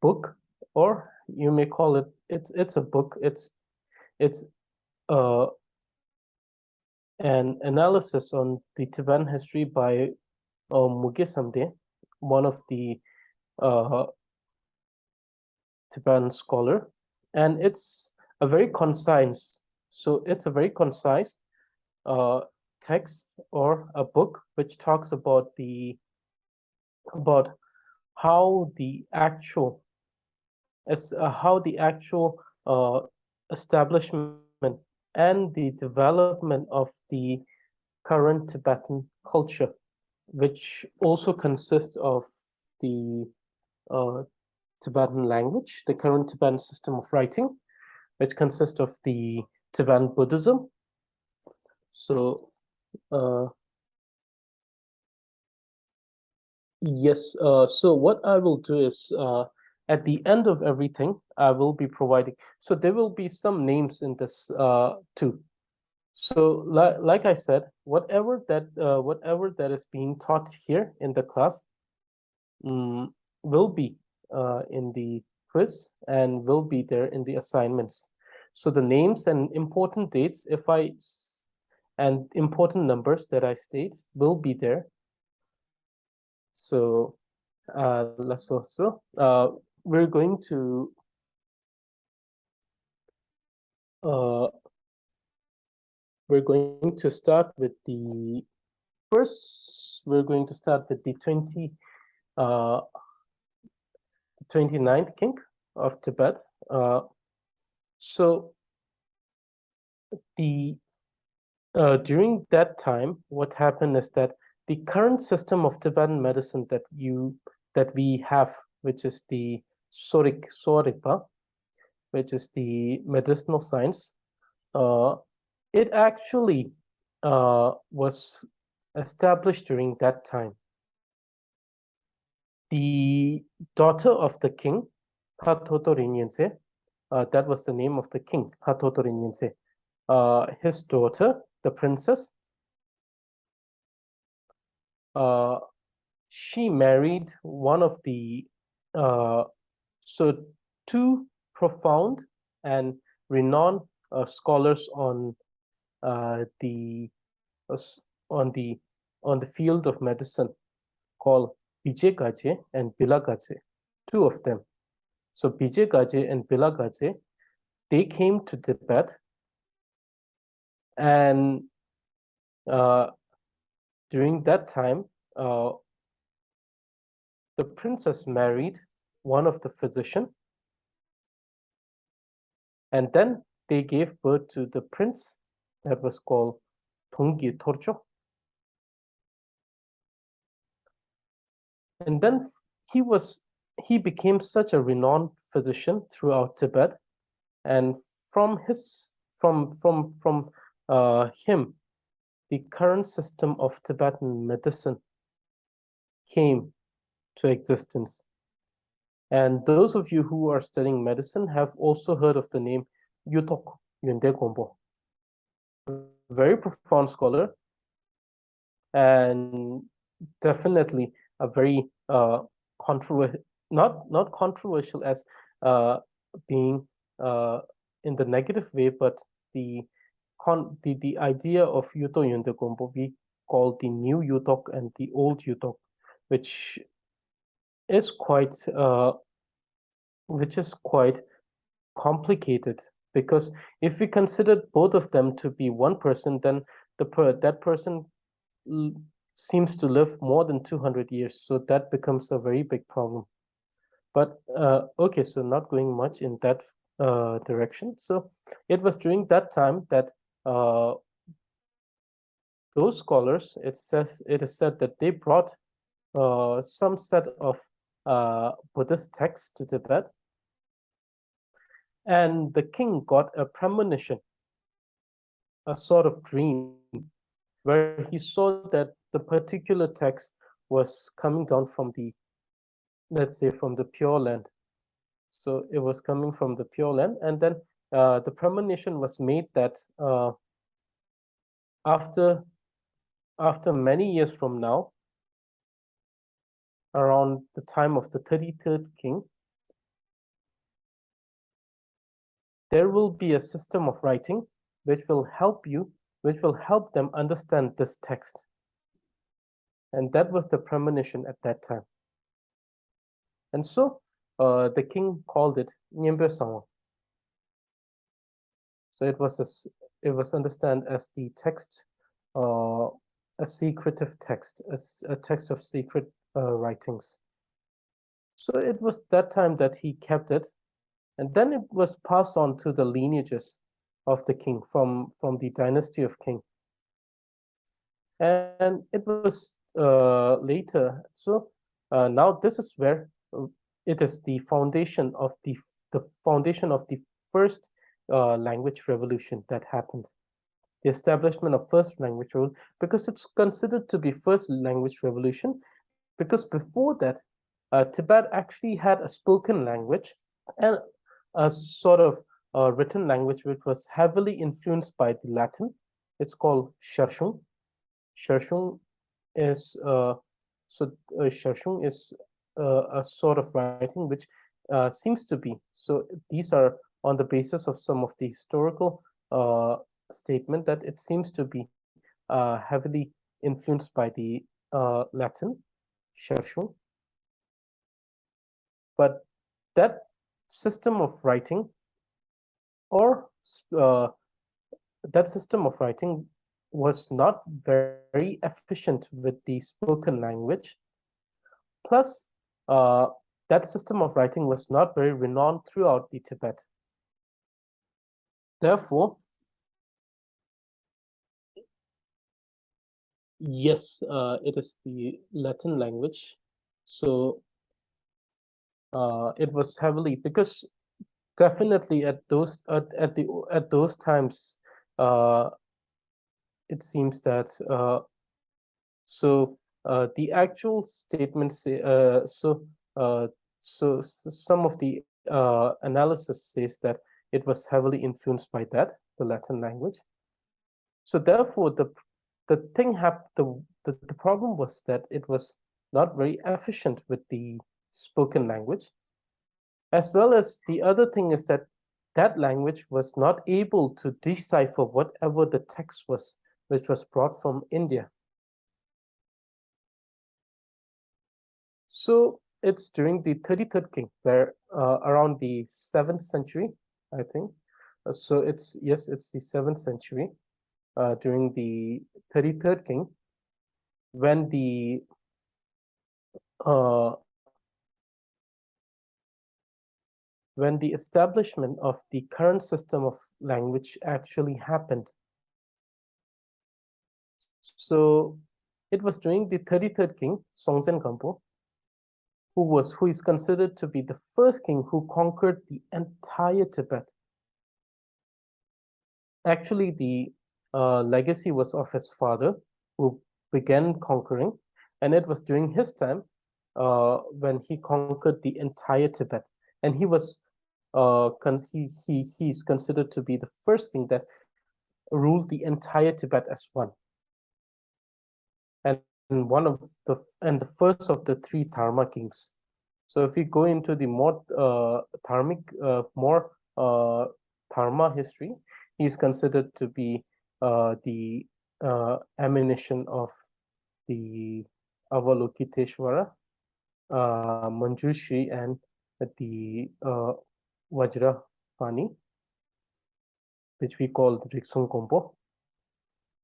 book, or you may call it, it's a book. It's an analysis on the Tibetan history by Muge Samde, one of the Tibetan scholar, and it's a very concise. So it's a very concise text or a book which talks about how the actual establishment and the development of the current Tibetan culture, which also consists of the Tibetan language, the current Tibetan system of writing, which consists of the Tibetan Buddhism. So yes, so what I will do is at the end of everything, I will be providing. So there will be some names in this too. So like I said, whatever that is being taught here in the class will be in the quiz and will be there in the assignments. So the names and important dates, and important numbers that I state will be there. So we're going to start with the first. We're going to start with the 29th king of Tibet. So during that time, what happened is that the current system of Tibetan medicine that we have, which is the Soripa, which is the medicinal science, it actually was established during that time. The daughter of the king, Katoto Rinyense, that was the name of the king, Katoto Rinyense. His daughter, the princess, she married one of the two profound and renowned scholars on the field of medicine, called Bijay Gaje and Bila Gaje, two of them. So Bijay Gaje and Bila Gaje, they came to Tibet, and during that time, the princess married one of the physician, and then they gave birth to the prince that was called Tungye Torjo. And then he became such a renowned physician throughout Tibet, and from him, the current system of Tibetan medicine came to existence. And those of you who are studying medicine have also heard of the name Yutok Yunde Gombo, a very profound scholar, and definitely a very controversial, not controversial as being in the negative way, but the idea of Yuto Yunde Gombo, we call the new Yutok and the old Yutok, which is quite complicated, because if we consider both of them to be one person, then that person seems to live more than 200 years. So that becomes a very big problem. But okay, so not going much in that direction. So it was during that time that those scholars, it is said that they brought some set of Buddhist texts to Tibet, and the king got a premonition, a sort of dream, where he saw that the particular text was coming down from the, let's say, from the Pure Land. So it was coming from the Pure Land, and then the premonition was made that after many years from now, around the time of the 33rd king, there will be a system of writing which will help them understand this text. And that was the premonition at that time. And so the king called it Nyembe Sangwa. So it was understood as the text, a secretive text, a text of secret writings. So it was that time that he kept it, and then it was passed on to the lineages of the king from the dynasty of king. And it was later. So now this is where it is the foundation of the first language revolution that happened. The establishment of first language revolution, because it's considered to be first language revolution, because before that, Tibet actually had a spoken language and a sort of written language which was heavily influenced by the Latin. It's called Sharshung. Sharshung is Sharshung is a sort of writing which seems to be, so these are on the basis of some of the historical statement that it seems to be heavily influenced by the Latin, Sharshung. But that system of writing was not very efficient with the spoken language. Plus, that system of writing was not very renowned throughout the Tibet. Therefore, yes, it is the Latin language. So it was heavily, because definitely at those times, it seems that the actual statements say, so some of the analysis says that it was heavily influenced by the Latin language. So therefore, the problem was that it was not very efficient with the spoken language, as well as the other thing is that that language was not able to decipher whatever the text was, which was brought from India. So it's during the 33rd king, where around the 7th century, I think. So it's the 7th century, during the 33rd king, when the establishment of the current system of language actually happened. So it was during the 33rd king, Songtsen Gampo, who is considered to be the first king who conquered the entire Tibet. Actually, the legacy was of his father, who began conquering, and it was during his time when he conquered the entire Tibet. And he was he's considered to be the first king that ruled the entire Tibet as one, and the first of the 3 Dharma kings. So if we go into the more Dharma history, he's considered to be the emanation of the Avalokiteshvara, Manjushri, and the Vajrapani, which we call the Riksung Kompo.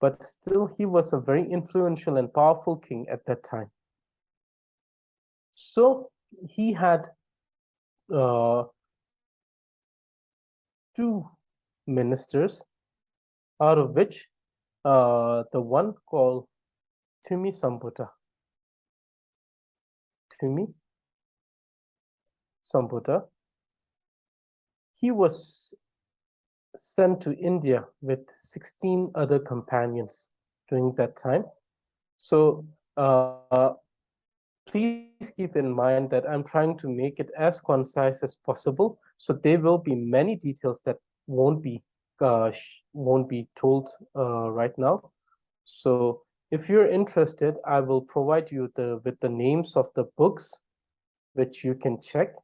But still, he was a very influential and powerful king at that time. So he had 2 ministers, out of which the one called Tumi Sambuddha. He was sent to India with 16 other companions during that time. So please keep in mind that I'm trying to make it as concise as possible. So there will be many details that won't be told right now. So If you're interested, I will provide you with the names of the books which you can check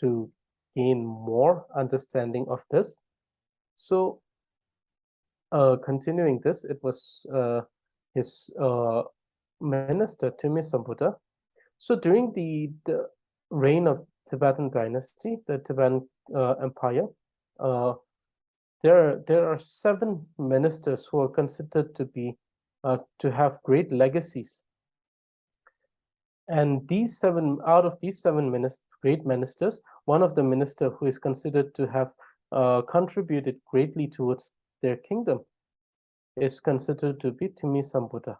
to gain more understanding of this. So, continuing this, it was his minister, Timisambutta. So during the reign of Tibetan dynasty, the Tibetan Empire, there are 7 ministers who are considered to have great legacies. And out of these 7 great ministers, one of the minister who is considered to have contributed greatly towards their kingdom is considered to be Timisambutta,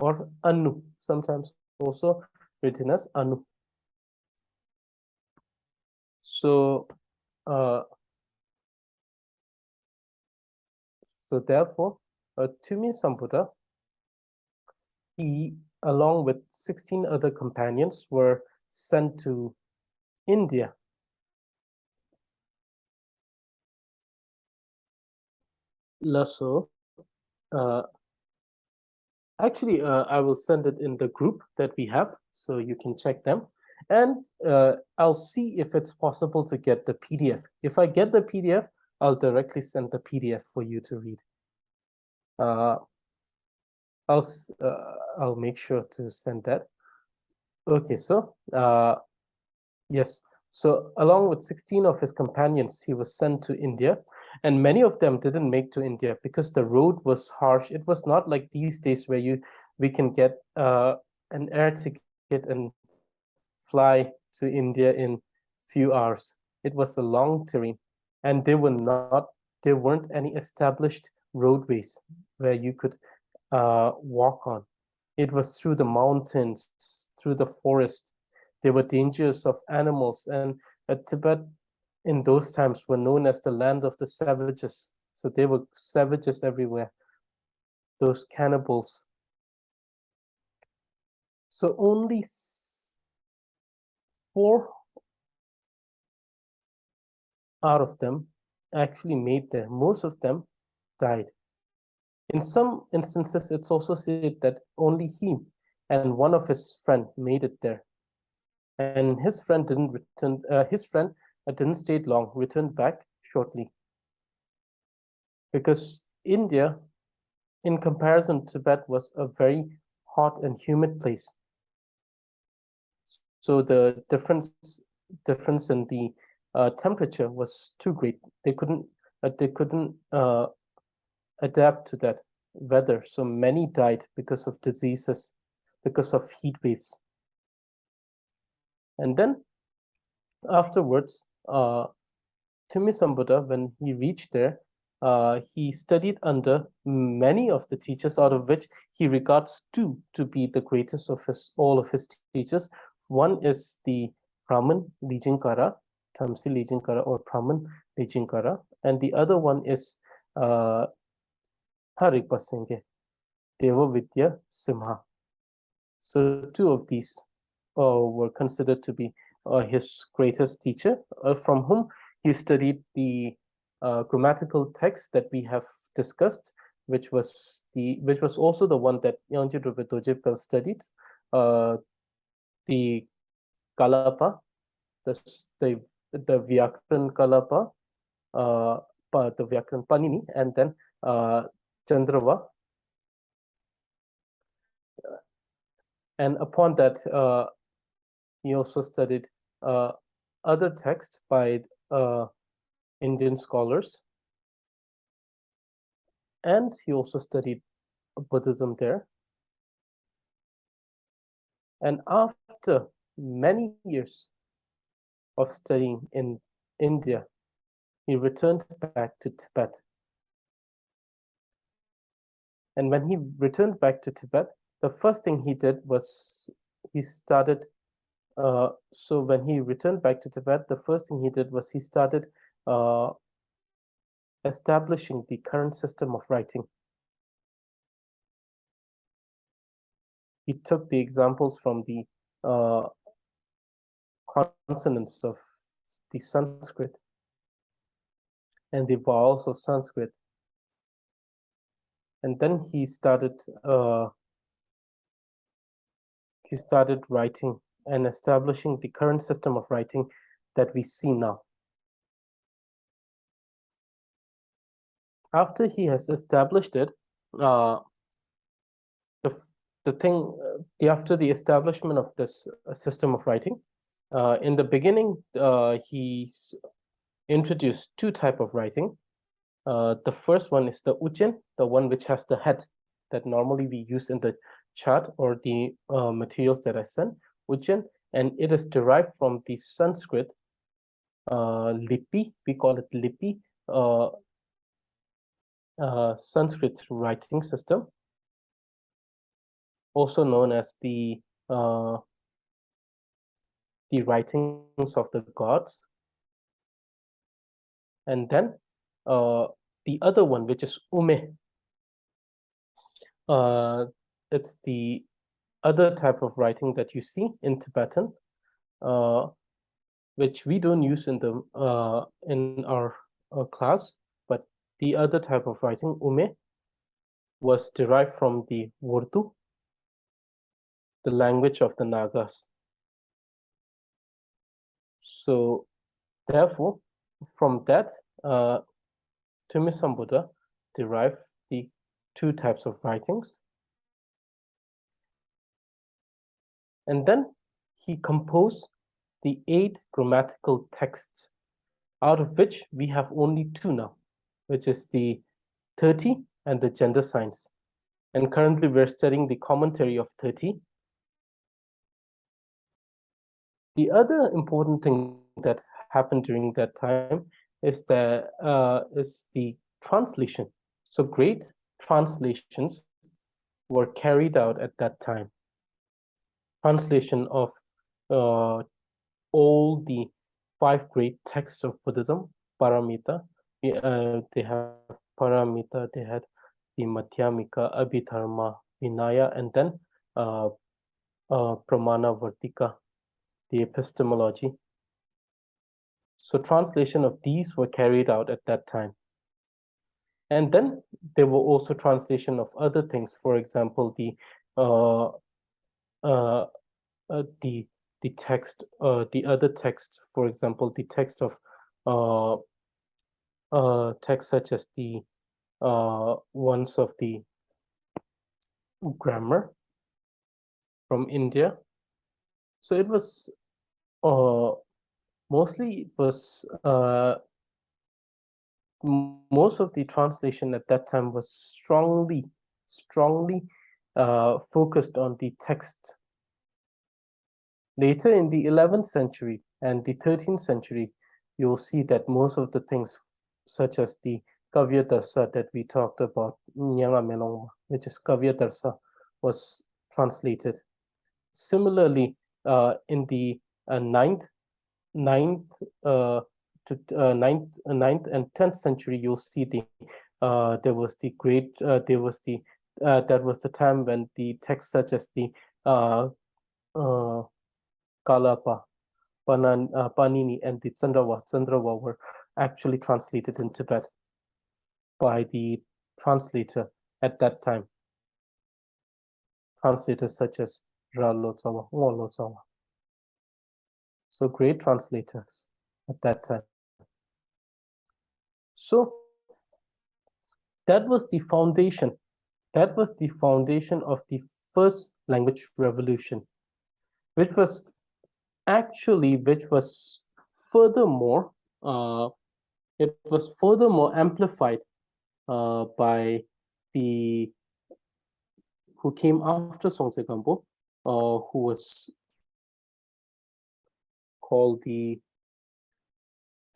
or Anu, sometimes also written as Anu. So therefore, Timisambutta, he, along with 16 other companions, were sent to India. So, actually, I will send it in the group that we have, so you can check them. And I'll see if it's possible to get the PDF. If I get the PDF, I'll directly send the PDF for you to read. I'll make sure to send that. Okay, so yes, so along with 16 of his companions, he was sent to India, and many of them didn't make to India because the road was harsh. It was not like these days where we can get an air ticket and fly to India in few hours. It was a long terrain, and there weren't any established roadways where you could walk on. It was through the mountains, through the forest. There were dangers of animals, and Tibet in those times were known as the land of the savages. So there were savages everywhere, those cannibals. So only 4 out of them actually made there. Most of them died. In some instances, it's also said that only he and one of his friend made it there. And his friend didn't return. His friend didn't stay long. Returned back shortly, because India, in comparison, Tibet was a very hot and humid place. So the difference in the temperature was too great. They couldn't adapt to that weather. So many died because of diseases, because of heat waves. And then afterwards, Timisambutta, when he reached there, he studied under many of the teachers, out of which he regards 2 to be the greatest of all of his teachers. One is the Brahman Lijinkara, Tamsi Lijinkara, or Brahman Lijinkara, and the other one is Harikpa Singhe, Deva Vidya Simha. So 2 of these were considered to be his greatest teacher, from whom he studied the grammatical text that we have discussed, which was also the one that Yangchen Dorje studied, the Kalapa, the Vyakran Kalapa, the Vyakran Panini, and then Chandrava. And upon that, he also studied other texts by Indian scholars, and he also studied Buddhism there. And after many years of studying in India, he returned back to Tibet. And when he returned back to Tibet, the first thing he did was he started. So when he returned back to Tibet, the first thing he did was he started establishing the current system of writing. He took the examples from the consonants of the Sanskrit and the vowels of Sanskrit, and then he started writing and establishing the current system of writing that we see now. After he has established it, after the establishment of this system of writing, in the beginning, he introduced two types of writing. The first one is the Ujjain, the one which has the head that normally we use in the chart or the materials that I sent, Ujjain, and it is derived from the Sanskrit lipi. We call it lipi, Sanskrit writing system, also known as the writings of the gods. And then the other one, which is Ume, it's the other type of writing that you see in Tibetan, which we don't use in the in our class, but the other type of writing, Ume, was derived from the Urdu, the language of the Nagas. So therefore, from that, Tumisambuddha derived the two types of writings. And then he composed the 8 grammatical texts, out of which we have only 2 now, which is the 30 and the gender science. And currently we're studying the commentary of 30. The other important thing that happened during that time is the translation. So great translations were carried out at that time. Translation of all the 5 great texts of Buddhism, Paramita. They have Paramita, they had the Madhyamika, Abhidharma, Vinaya, and then Pramana Vartika, the epistemology. So translation of these were carried out at that time. And then there were also translation of other things. For example, the text, the other text, for example, the text of texts such as the ones of the grammar from India. So it was mostly most of the translation at that time was strongly focused on the text. Later in the 11th century and the 13th century, you'll see that most of the things, such as the Kavya Darsa that we talked about, which is Kavya Darsa, was translated. Similarly, in the 9th and 10th century, you'll see the that was the time when the texts such as the Kalapa, Panini, and the Chandrava were actually translated in Tibet by the translator at that time. Translators such as Ralotsawa, Ngolotsawa. So great translators at that time. So that was the foundation. That was the foundation of the first language revolution, which was furthermore amplified by the who came after Songtse Gampo, who was called the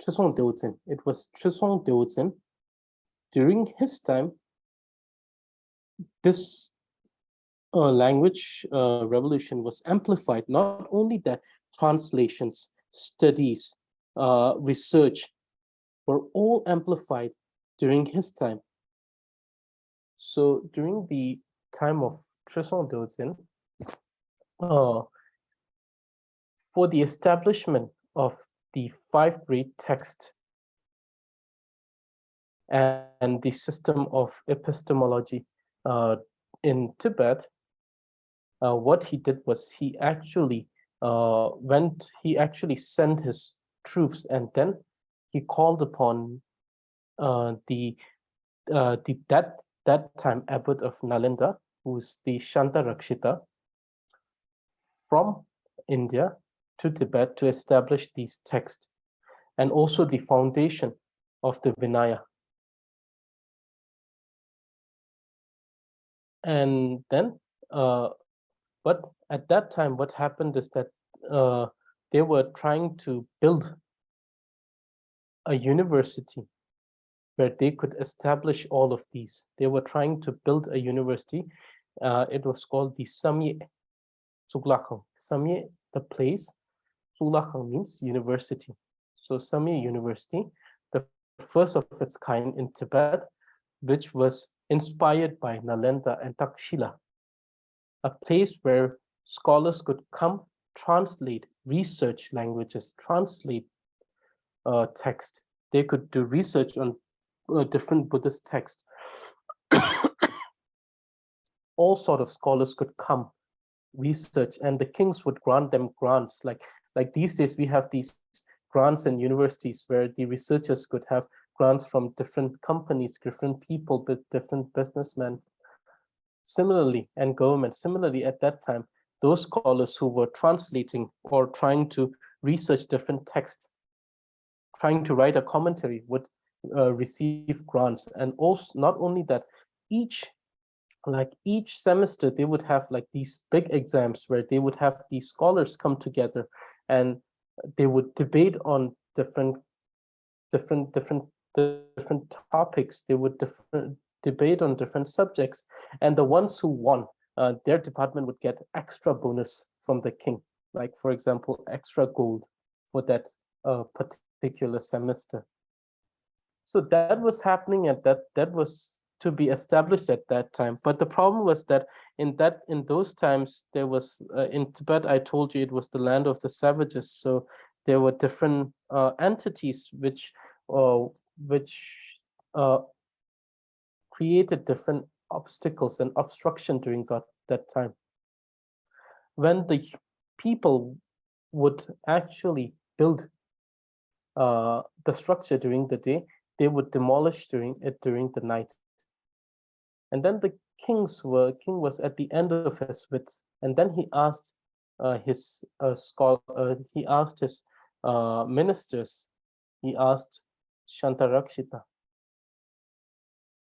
Trisong Deodzin. It was Trisong Deodzin. During his time, this language revolution was amplified. Not only that, translations, studies, research were all amplified during his time. So during the time of Trisong Deodzin, for the establishment of the 5 great texts and the system of epistemology, in Tibet, what he did was he actually sent his troops, and then he called upon the that time abbot of Nalanda, who's the Shantarakshita, from India to Tibet to establish these texts and also the foundation of the Vinaya. And then, but at that time, what happened is that they were trying to build a university where they could establish all of these. They were trying to build a university. It was called the Samye Tsuglakang. Samye, the place. Tsuglakang means university. So Samye University, the first of its kind in Tibet, which was inspired by Nalanda and Takshila, a place where scholars could come, translate, research languages, translate text. They could do research on different Buddhist texts. All sort of scholars could come, research, and the kings would grant them grants. Like these days, we have these grants in universities where the researchers could have grants from different companies, different people, different businessmen. Similarly, and government, similarly at that time, those scholars who were translating or trying to research different texts, trying to write a commentary, would receive grants. And also, not only that, each semester they would have like these big exams where they would have these scholars come together and they would debate on different topics. They would debate on different subjects, and the ones who won, their department would get extra bonus from the king, like for example extra gold for that particular semester. So that was happening at that was to be established at that time. But the problem was that in those times there was in Tibet, I told you it was the land of the savages, so there were different entities which created different obstacles and obstruction during that time. When the people would actually build the structure during the day, they would demolish during the night. And then the king was at the end of his wits, and then he asked his ministers, he asked Shantarakshita,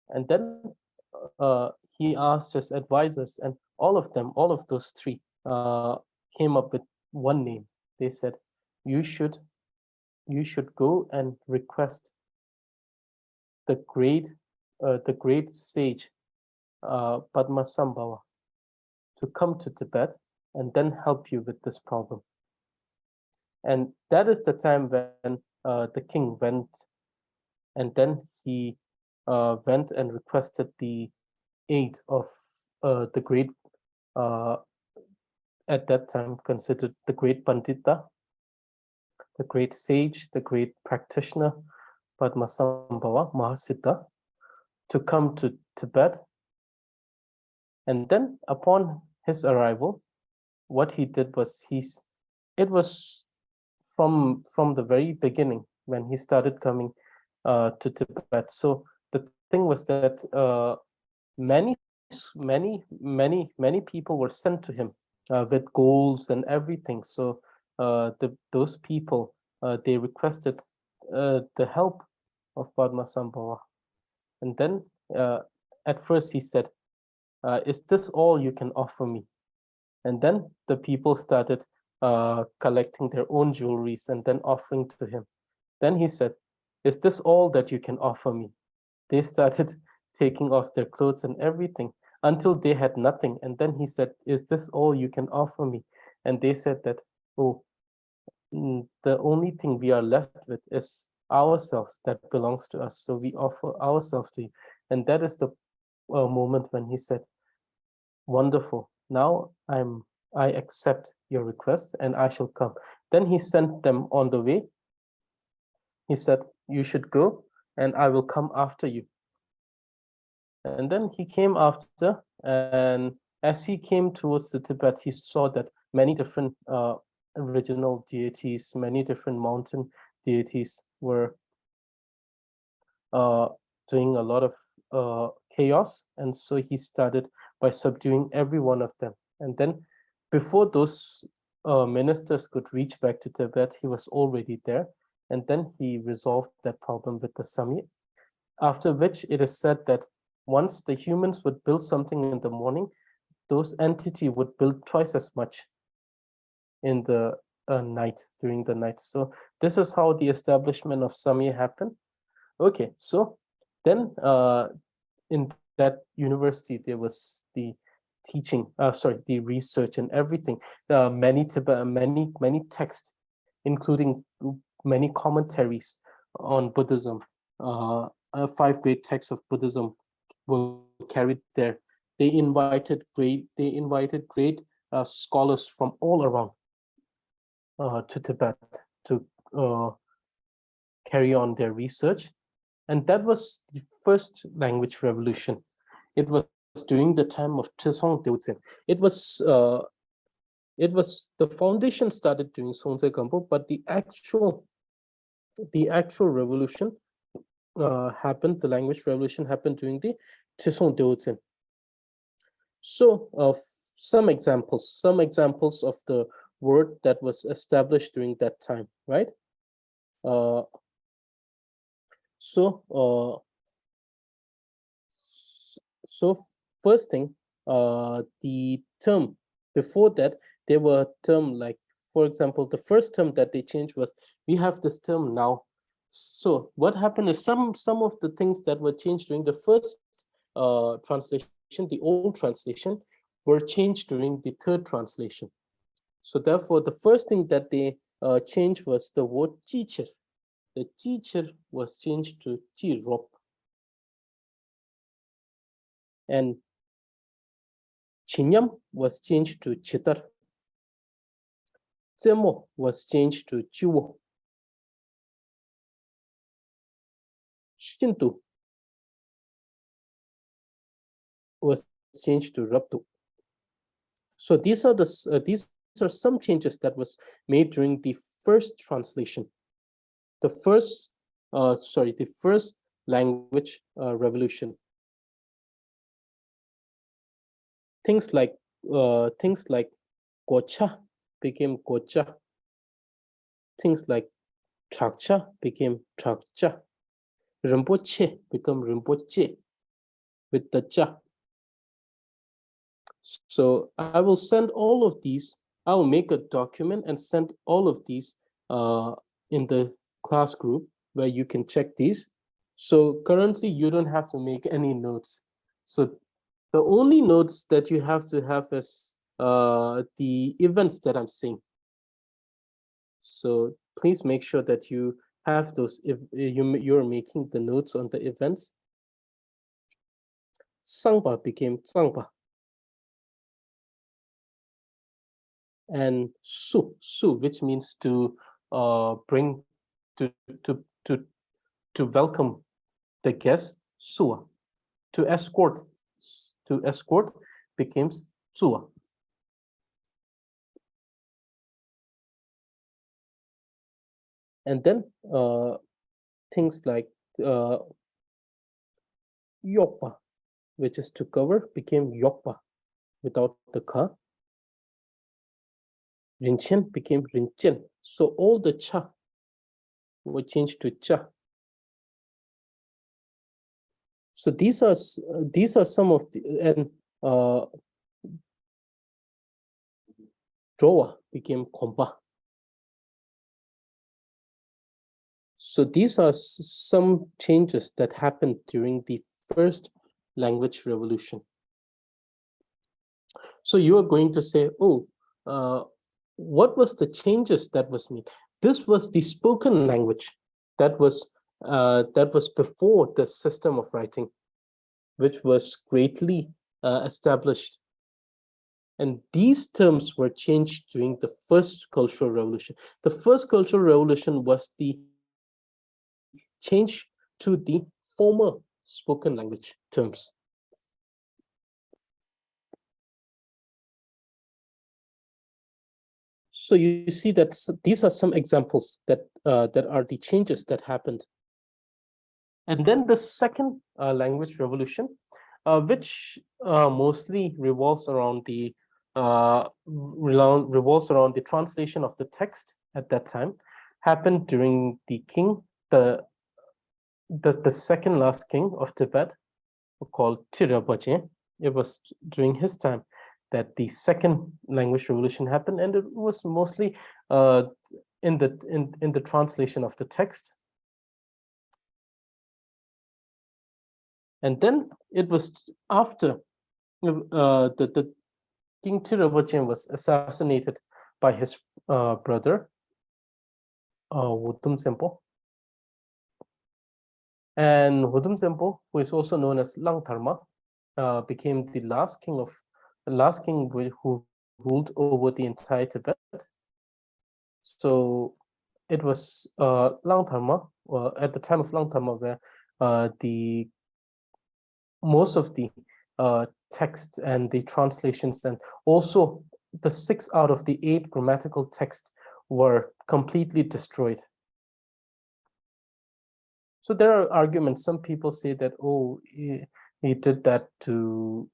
and then he asked his advisors, and all of those three came up with one name. They said, you should go and request the great sage Padmasambhava to come to Tibet and then help you with this problem. And that is the time when the king went, and then he went and requested the aid of the great, at that time considered the great Pandita, the great sage, the great practitioner, Padmasambhava, Mahasiddha, to come to Tibet. And then upon his arrival, what he did was it was from the very beginning when he started coming to Tibet. So the thing was that many people were sent to him with goals and everything. So those people, they requested the help of Padmasambhava. And then at first he said, is this all you can offer me? And then the people started collecting their own jewelries and then offering to him. Then he said, is this all that you can offer me? They started taking off their clothes and everything until they had nothing. And then he said, is this all you can offer me? And they said that, oh, the only thing we are left with is ourselves that belongs to us. So we offer ourselves to you. And that is the moment when he said, wonderful, now I accept your request and I shall come. Then he sent them on the way. He said, you should go and I will come after you. And then he came after, and as he came towards the Tibet, he saw that many different original deities, many different mountain deities were doing a lot of chaos. And so he started by subduing every one of them. And then before those ministers could reach back to Tibet, he was already there. And then he resolved that problem with the Samye. After which it is said that once the humans would build something in the morning, those entity would build twice as much in the night, during the night. So this is how the establishment of Samye happened. Okay, so then in that university, there was the teaching, the research and everything. Many texts, including many commentaries on Buddhism. 5 great texts of Buddhism were carried there. They invited great scholars from all around to Tibet to carry on their research. And that was the first language revolution. It was during the time of Chisong Deuzhen. It was the foundation started during Songzhe Gampo, but the actual revolution happened. The language revolution happened during the Chisong Deuzhen. So, some examples of the word that was established during that time, right? So first thing, the term before that, there were term like, for example, the first term that they changed was, we have this term now. So what happened is some of the things that were changed during the first translation, the old translation, were changed during the third translation. So therefore, the first thing that they changed was the word teacher. The teacher was changed to jirop. And chinyam was changed to chitar. Zemo was changed to chiwo. Shintu was changed to raptu. So these are some changes that was made during the first translation, the first language revolution. Things like gocha became gocha. Things like trakcha became trakcha. Rinpoche became rinpoche with the cha. So I will send all of these. I will make a document and send all of these in the class group where you can check these. So currently you don't have to make any notes. So the only notes that you have to have is the events that I'm saying. So please make sure that you have those if you're making the notes on the events. Sangpa became Sangpa. And su, which means to bring to welcome the guest, sua. To escort becomes sua. And then things like yopa, which is to cover, became yopa without the ka. Rinchen became rinchen. So all the cha were changed to cha. So these are some of the, and Drowa became kompa. So these are some changes that happened during the first language revolution. So you are going to say, oh, what was the changes that was made? This was the spoken language that was before the system of writing, which was greatly established. And these terms were changed during the first cultural revolution. The first cultural revolution was the change to the former spoken language terms. So you see that these are some examples that that are the changes that happened. And then the second language revolution, which mostly revolves around the translation of the text at that time, happened during the king, the second last king of Tibet, called Drubpay. It was during his time that the second language revolution happened, and it was mostly in the translation of the text. And then it was after the King Drubpay was assassinated by his brother, Wudum Sempo. And Wudum Sempo, who is also known as Langtharma, became the last king who ruled over the entire Tibet. So it was Langtharma, at the time of Langtharma, where the most of the text and the translations, and also the 6 out of the 8 grammatical texts were completely destroyed. So there are arguments. Some people say that, oh, he did that to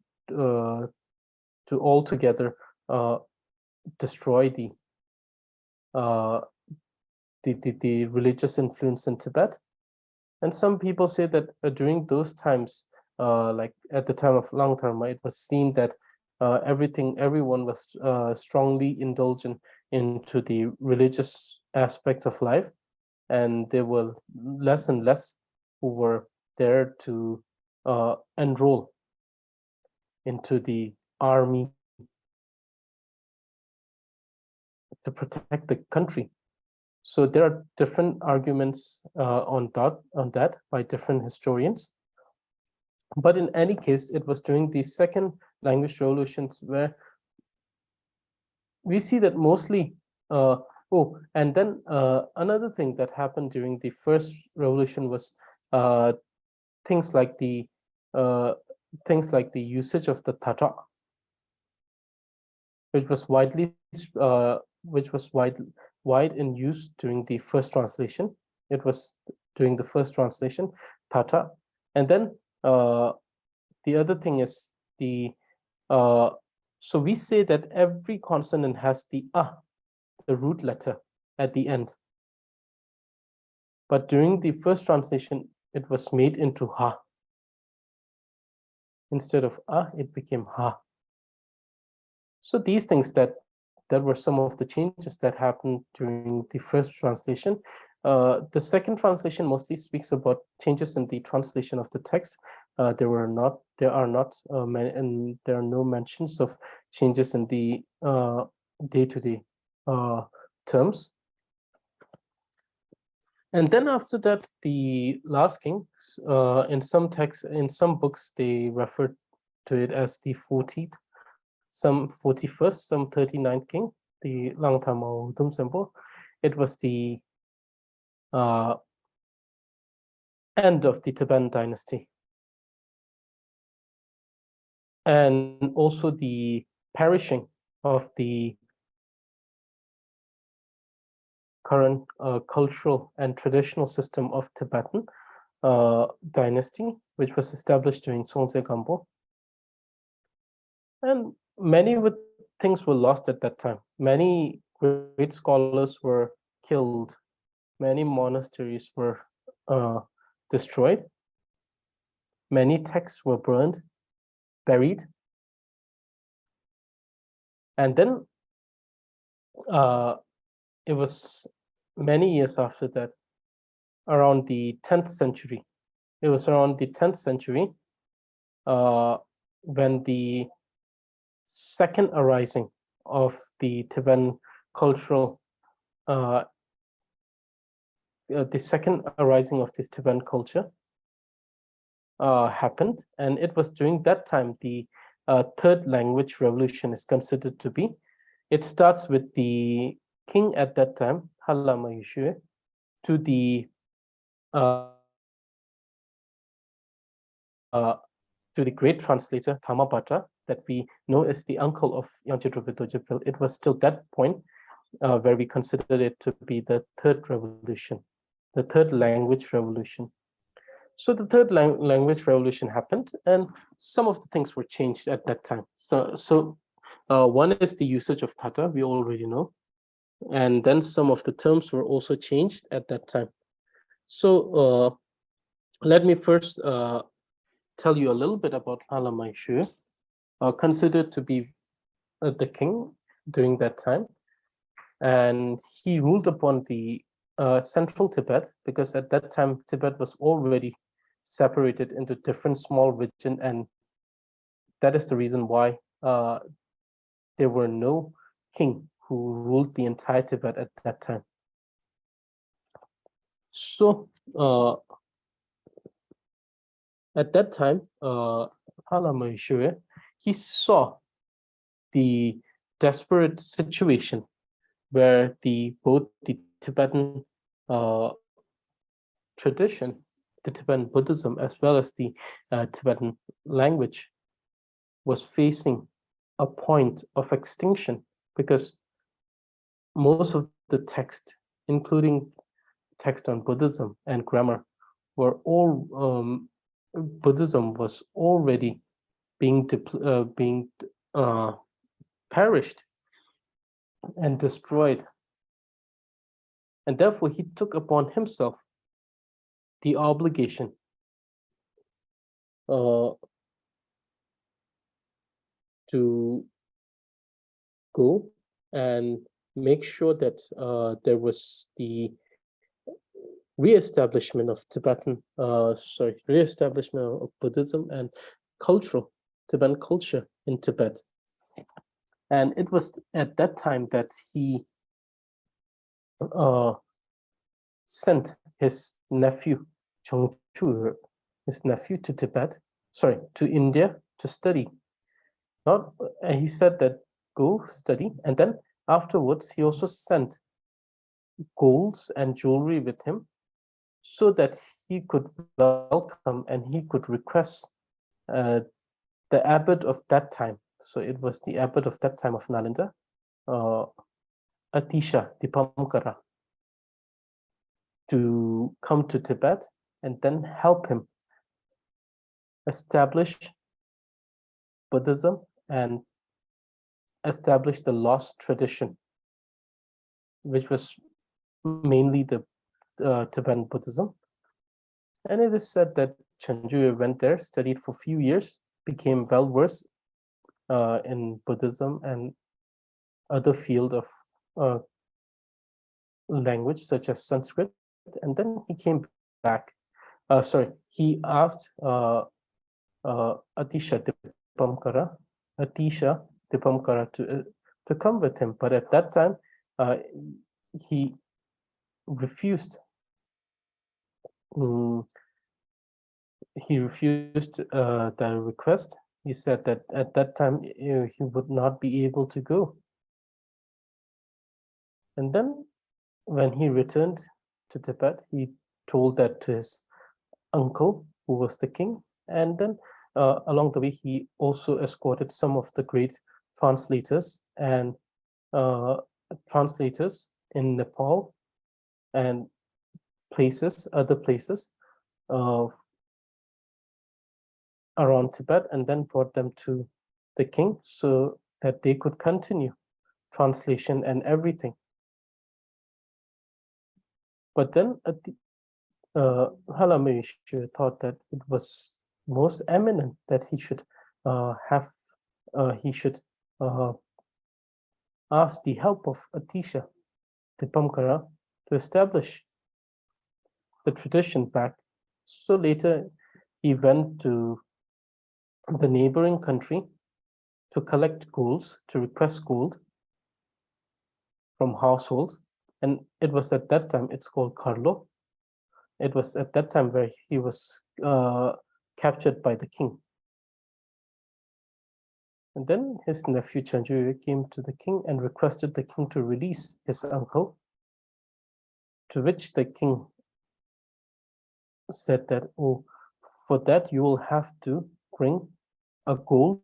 altogether destroy the religious influence in Tibet. And some people say that during those times, like at the time of Langtharma, it was seen that everyone was strongly indulgent into the religious aspect of life, and there were less and less who were there to enroll into the army to protect the country. So there are different arguments on that by different historians. But in any case, it was during the second language revolutions where we see that mostly and then another thing that happened during the first revolution was things like the usage of the tata, which was wide in use during the first translation. It was during the first translation, tata. And then the other thing is so we say that every consonant has the the root letter at the end. But during the first translation, it was made into ha. Instead of it became ha. So these things that were some of the changes that happened during the first translation. The second translation mostly speaks about changes in the translation of the text. There are no mentions of changes in the day-to-day terms. And then after that, the last king, in some texts, in some books, they refer to it as the 40th, some 41st, some 39th king, the Langtharma Wudum Sempo. It was the end of the Tibetan dynasty. And also the perishing of the current cultural and traditional system of Tibetan dynasty, which was established during Songtse Gampo. And many things were lost at that time. Many great scholars were killed. Many monasteries were destroyed. Many texts were burned, buried. And then it was many years after that, around the 10th century. It was around the 10th century when the second arising of the Tibetan cultural, the second arising of this Tibetan culture happened. And it was during that time the third language revolution is considered to be. It starts with the king at that time, Halama Yeshue, to the great translator Thamapatra, that we know is the uncle of Yangchen Dorje. It was till that point where we considered it to be the third revolution, the third language revolution. So the third language revolution happened, and some of the things were changed at that time. So one is the usage of Tata, we already know, and then some of the terms were also changed at that time. So let me first tell you a little bit about Halamai Shu, considered to be the king during that time. And he ruled upon the central Tibet, because at that time Tibet was already separated into different small regions, and that is the reason why there were no king who ruled the entire Tibet at that time. So at that time, Halamai Shu, he saw the desperate situation where both the Tibetan tradition, the Tibetan Buddhism, as well as the Tibetan language was facing a point of extinction, because most of the text, including text on Buddhism and grammar, were all Buddhism was already being perished and destroyed, and therefore he took upon himself the obligation to go and make sure that there was the reestablishment of reestablishment of Buddhism and Tibetan culture in Tibet. And it was at that time that he sent his nephew, Chengchu, to Tibet, to India to study. He said that go study, and then afterwards he also sent golds and jewelry with him, so that he could welcome and he could request the abbot of that time. So it was the abbot of that time of Nalanda, Atisha Dipamkara, to come to Tibet and then help him establish Buddhism and establish the lost tradition, which was mainly the Tibetan Buddhism. And it is said that Chenju went there, studied for a few years, became well versed in Buddhism and other field of language such as Sanskrit, and then he came back. He asked Atisha Dipamkara to come with him, but at that time he refused. He refused the request. He said that at that time he would not be able to go. And then when he returned to Tibet, he told that to his uncle, who was the king. And then along the way, he also escorted some of the great translators and translators in Nepal and other places around Tibet, and then brought them to the king so that they could continue translation and everything. But then Halamai Shu thought that it was most eminent that he should ask the help of Atisha Dipamkara to establish the tradition back. So later he went to the neighboring country to collect golds, to request gold from households. And it was at that time, it's called Karlo. It was at that time where he was captured by the king. And then his nephew Chenju came to the king and requested the king to release his uncle, to which the king said that, oh, for that you will have to bring gold,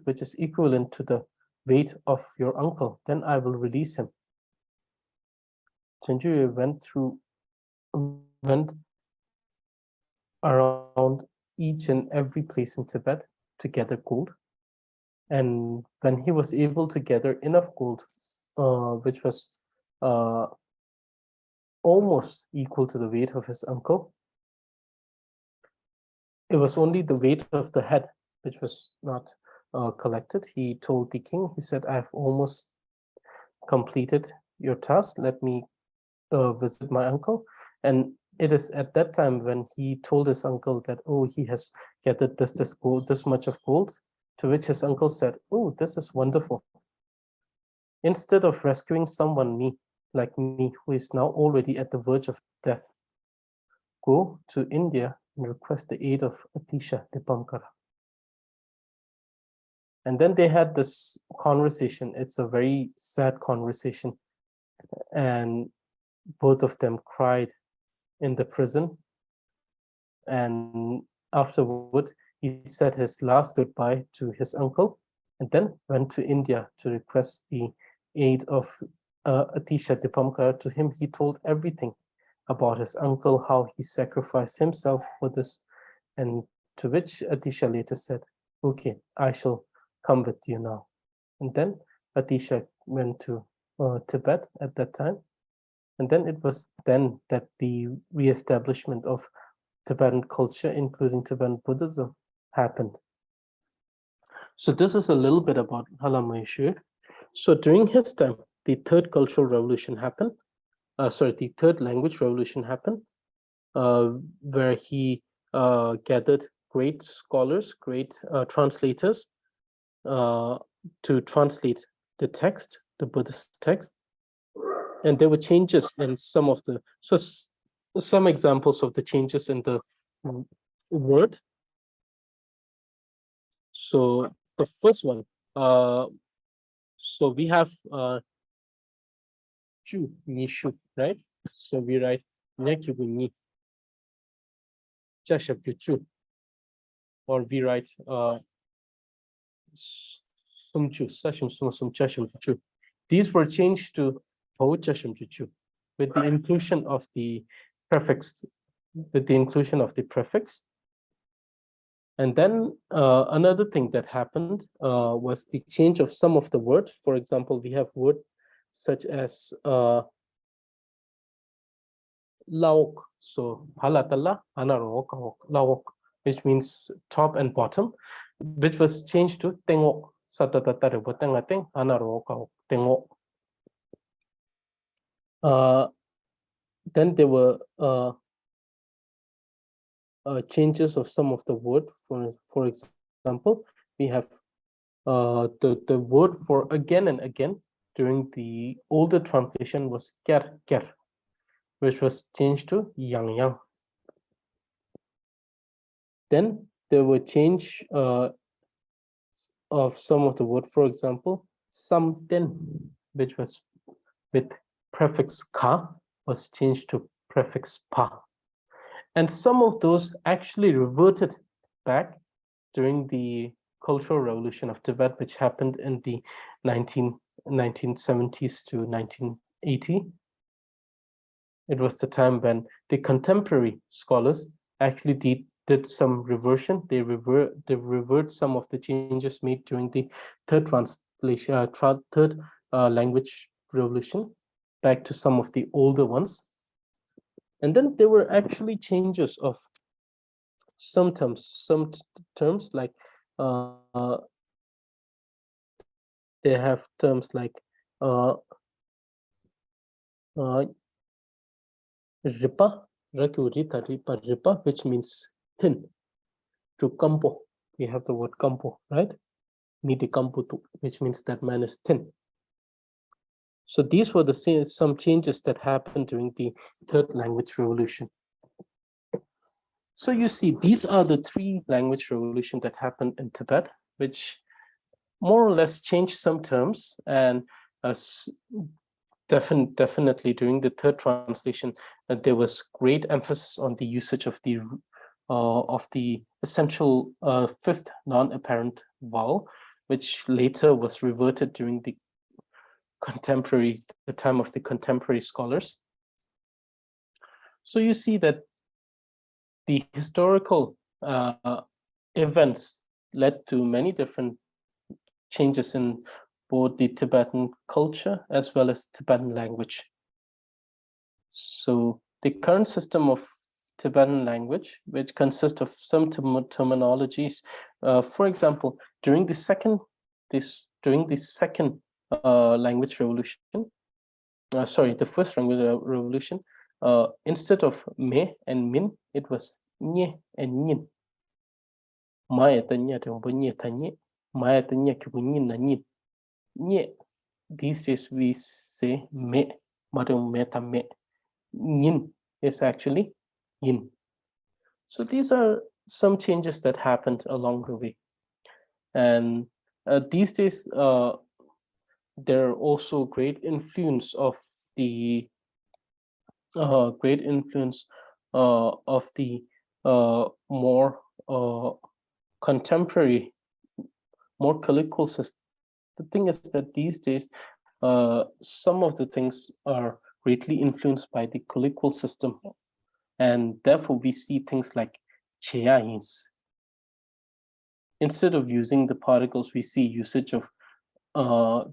which is equivalent to the weight of your uncle, then I will release him. Chenjue went around each and every place in Tibet to gather gold. And when he was able to gather enough gold, which was almost equal to the weight of his uncle, it was only the weight of the head which was not collected. He told the king, he said, I've almost completed your task. Let me visit my uncle. And it is at that time when he told his uncle that, oh, he has gathered this gold, this much of gold, to which his uncle said, oh, this is wonderful. Instead of rescuing someone like me, who is now already at the verge of death, go to India and request the aid of Atisha Dipankara. And then they had this conversation. It's a very sad conversation. And both of them cried in the prison. And afterward, he said his last goodbye to his uncle, and then went to India to request the aid of Atisha Dipankara. To him, he told everything about his uncle, how he sacrificed himself for this, and to which Atisha later said, okay, I shall come with you now. And then Atisha went to Tibet at that time. And then it was then that the re-establishment of Tibetan culture, including Tibetan Buddhism, happened. So this is a little bit about Hala Maheshe. So during his time, the third cultural revolution happened. The third language revolution happened, where he gathered great scholars, great translators, to translate the text, the Buddhist text. And there were changes in some of the, so some examples of the changes in the word. So the first one, so we have chu, ni, shu, right? So we write nekyu ni, chashab chu, or we write sumchu, sashim sum chasham chu. These were changed to ho chasham chu with the inclusion of the prefix, And then another thing that happened was the change of some of the words. For example, we have words such as laok. So halatala anarok laok, which means top and bottom, which was changed to tengok. Satatatare botengateng anarok tengok. Then there were changes of some of the word. For example, we have the word for again and again during the older translation was ker, which was changed to yang. Then there were change of some of the word. For example, samten, which was with prefix ka, was changed to prefix pa. And some of those actually reverted back during the Cultural Revolution of Tibet, which happened in the 1970s to 1980. It was the time when the contemporary scholars actually did some reversion. They revert some of the changes made during the third language revolution back to some of the older ones. And then there were actually changes of some terms like they have terms like ripa, which means thin, to kampo. We have the word kampo, right? Niti kamputu, which means that man is thin. So these were some changes that happened during the third language revolution. So you see, these are the three language revolutions that happened in Tibet, which more or less changed some terms, and definitely during the third translation, there was great emphasis on the usage of the essential fifth non-apparent vowel, which later was reverted during the time of the contemporary scholars. So you see that the historical events led to many different changes in both the Tibetan culture as well as Tibetan language. So the current system of Tibetan language, which consists of some terminologies, for example, during the second language revolution, the first language revolution, instead of me and min, it was nye and nin. Maya tanya nye tanye, maya tanya kibunyin na nin. Nye. These days we say me, madam meta me. Yin is actually yin. So these are some changes that happened along the way. And these days, there are also great influence of the more contemporary, more colloquial system. The thing is that these days, some of the things are greatly influenced by the colloquial system, and therefore we see things like cheyains. Instead of using the particles, we see usage of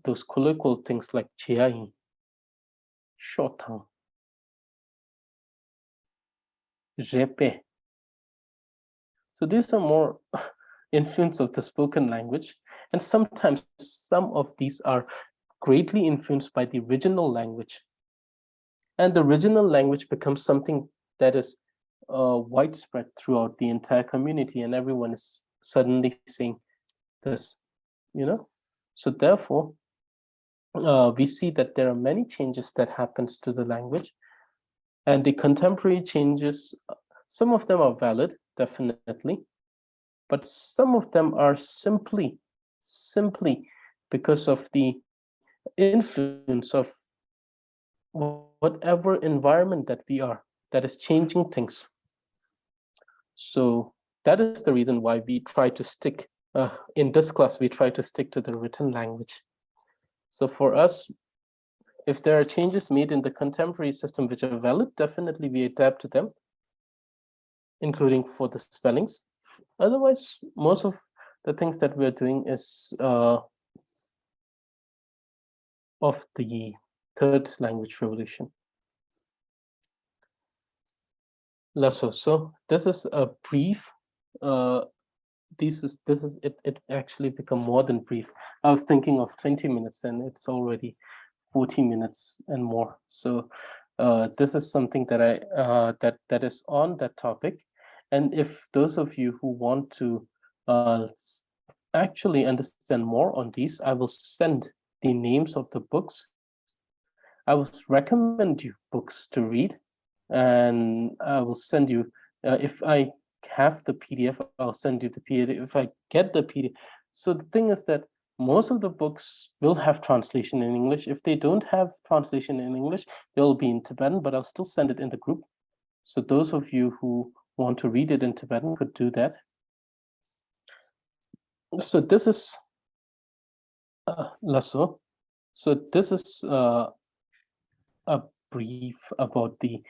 those colloquial things like cheyain, shortang, repe. So these are more influence of the spoken language, and sometimes some of these are greatly influenced by the original language. And the original language becomes something that is widespread throughout the entire community, and everyone is suddenly saying this, you know. So therefore, we see that there are many changes that happens to the language, and the contemporary changes, some of them are valid, definitely, but some of them are simply because of the influence of whatever environment that we are, that is changing things. So that is the reason why we try to stick, in this class, we try to stick to the written language. So for us, if there are changes made in the contemporary system which are valid, definitely we adapt to them, including for the spellings. Otherwise, most of the things that we're doing is of the third language revolution. Lasso. So this is a brief. It actually become more than brief. I was thinking of 20 minutes, and it's already 40 minutes and more. So this is something that I that is on that topic. And if those of you who want to actually understand more on these, I will send the names of the books. I will recommend you books to read, and I will send you, if I have the PDF, I'll send you the PDF if I get the PDF. So the thing is that most of the books will have translation in English. If they don't have translation in English, they'll be in Tibetan, but I'll still send it in the group. So those of you who want to read it in Tibetan could do that. So this is Lasso. So this is a brief about the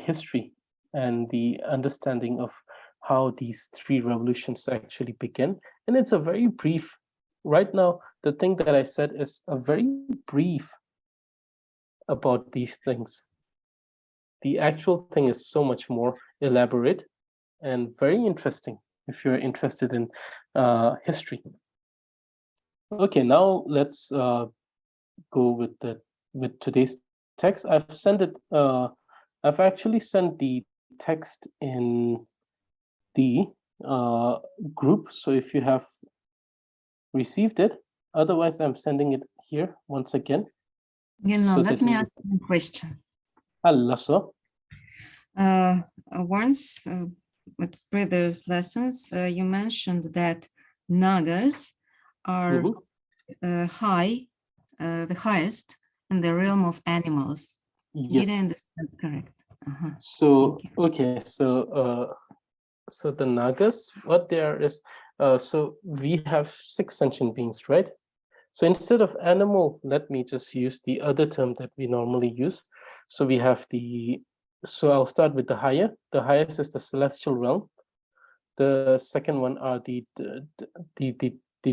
history and the understanding of how these three revolutions actually began. And it's a very brief, right now, the thing that I said is a very brief about these things. The actual thing is so much more elaborate and very interesting if you're interested in history. Okay, now let's go with today's text. I've actually sent the text in the group. So if you have received it, otherwise I'm sending it here once again. Let me ask you a question. Lasso. Once with previous lessons, you mentioned that Nagas are the highest in the realm of animals. Yes. Did I understand correct? So okay, so the Nagas, what they are is So we have 6 sentient beings, right? So instead of animal, let me just use the other term that we normally use. So we have so I'll start with the higher. The highest is the celestial realm. The second one are the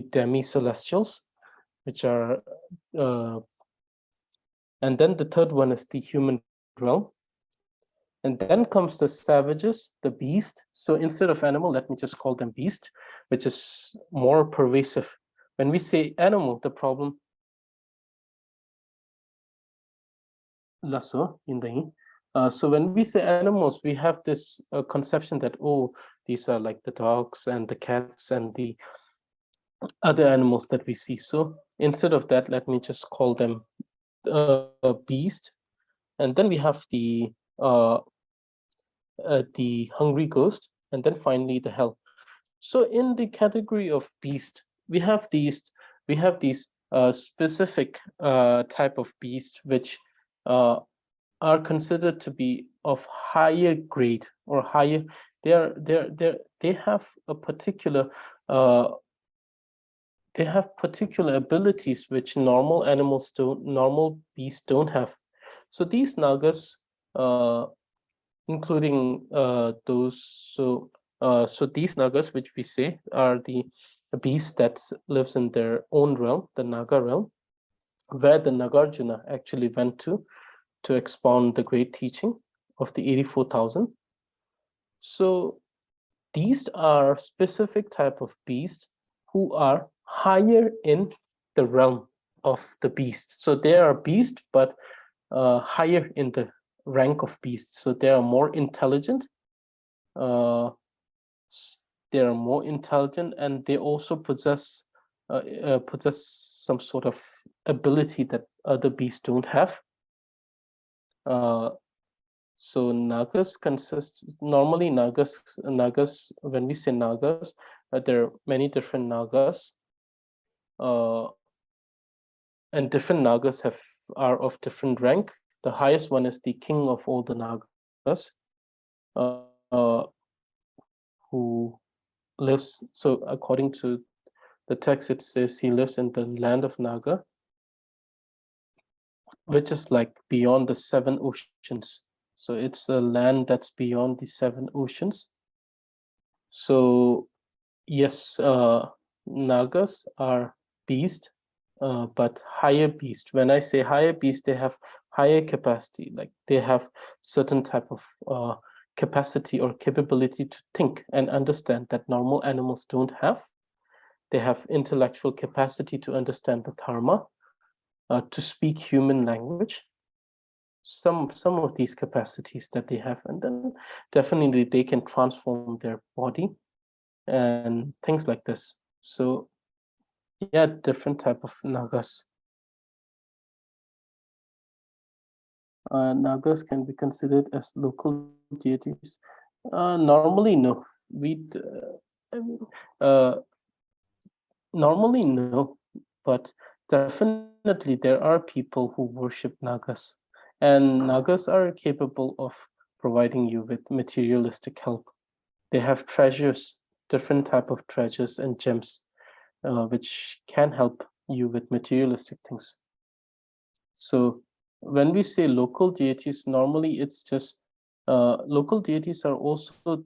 demi-celestials, which are, and then the third one is the human realm. And then comes the savages, the beast. So instead of animal, let me just call them beast, which is more pervasive. When we say animal, the problem lasso in the so when we say animals, we have this conception that, oh, these are like the dogs and the cats and the other animals that we see. So instead of that, let me just call them beast. And then we have the hungry ghost, and then finally the hell. So in the category of beast, we have these specific type of beast which are considered to be of higher grade or higher. They have a particular they have particular abilities which normal beasts don't have. So these nagas, including those, so these nagas which we say are the beast that lives in their own realm, the Naga realm, where the Nagarjuna actually went to expound the great teaching of the 84,000. So these are specific type of beasts who are higher in the realm of the beasts. So they are beasts, but higher in the rank of beasts. So they are more intelligent. They are more intelligent, and they also possess some sort of ability that other beasts don't have. So nagas consist normally nagas. When we say nagas, there are many different nagas, and different nagas are of different rank. The highest one is the king of all the nagas, who lives. So according to the text, it says he lives in the land of Naga, which is like beyond the 7 oceans. So it's a land that's beyond the 7 oceans. So yes, nagas are beast, but higher beast. When I say higher beast, they have higher capacity, like they have certain type of capacity or capability to think and understand that normal animals don't have. They have intellectual capacity to understand the dharma, to speak human language. Some of these capacities that they have, and then definitely they can transform their body and things like this. So yeah, different type of nagas. Nagas can be considered as local deities. Normally, no. Normally, no. But definitely, there are people who worship nagas, and nagas are capable of providing you with materialistic help. They have treasures, different type of treasures and gems, which can help you with materialistic things. So when we say local deities, normally it's just local deities are also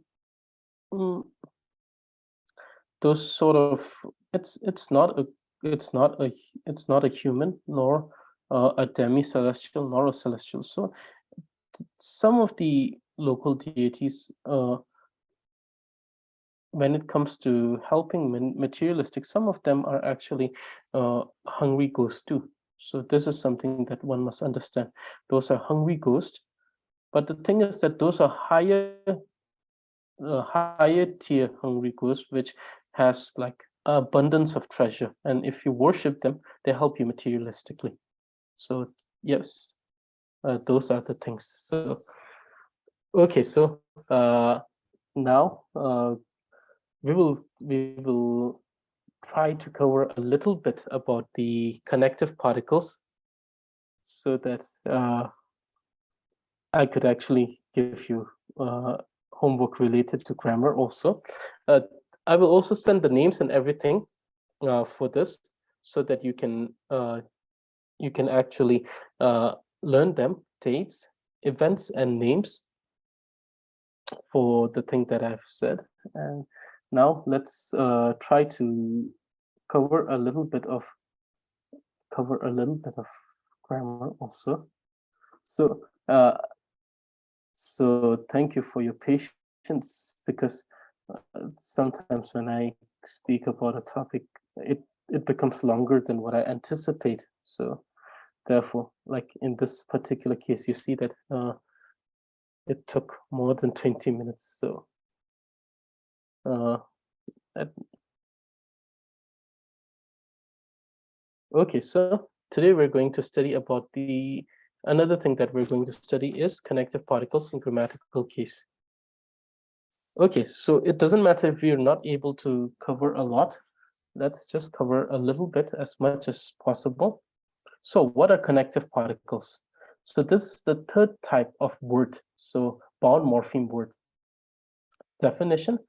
those sort of, it's not a human, nor a demi-celestial, nor a celestial. So some of the local deities, when it comes to helping materialistic, some of them are actually hungry ghosts too. So this is something that one must understand. Those are hungry ghosts, but the thing is that those are higher tier hungry ghosts, which has like abundance of treasure, and if you worship them, they help you materialistically. So yes, those are the things. So okay, so now we will try to cover a little bit about the connective particles, so that I could actually give you homework related to grammar also. I will also send the names and everything for this, so that you can actually learn them, dates, events, and names for the thing that I've said. And now let's try to cover a little bit of grammar also. So so thank you for your patience, because sometimes when I speak about a topic, it becomes longer than what I anticipate. So therefore, like in this particular case, you see that it took more than 20 minutes. So okay, so today we're going to study about another thing that we're going to study is connective particles in grammatical case. Okay, so it doesn't matter if you're not able to cover a lot. Let's just cover a little bit, as much as possible. So what are connective particles? So this is the third type of word, so bound morpheme word. Definition: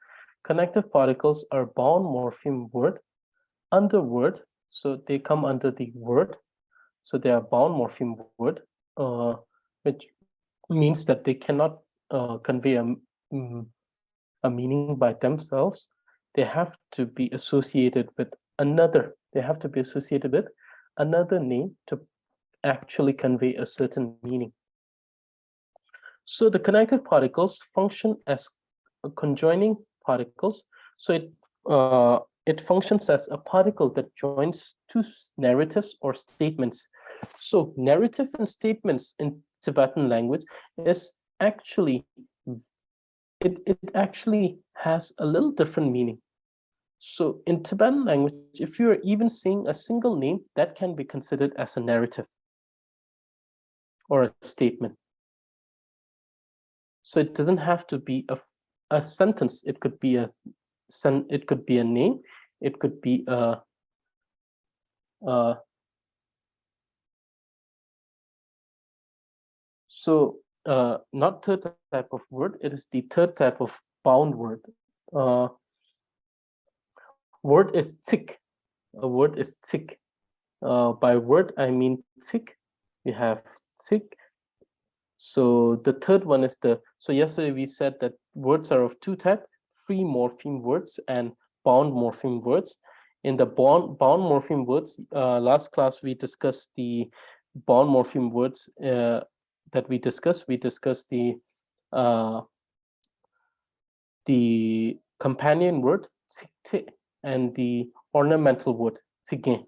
connective particles are bound morpheme word under word, so they come under the word, so they are bound morpheme word, which means that they cannot convey a meaning by themselves. They have to be associated with another. They have to be associated with another name to actually convey a certain meaning. So the connective particles function as conjoining particles. So it functions as a particle that joins two narratives or statements. So narrative and statements in Tibetan language is actually, it actually has a little different meaning. So in Tibetan language, if you're even saying a single name, that can be considered as a narrative or a statement. So it doesn't have to be a sentence. It could be a name. It could be not third type of word. It is the third type of bound word. Word is tick. A word is tick. By word I mean tick. We have tick. So the third one is so yesterday we said that words are of two types: free morpheme words and bound morpheme words. In the bound morpheme words, last class we discussed the bound morpheme words that we discussed. We discussed the companion word tsikte and the ornamental word tsigen.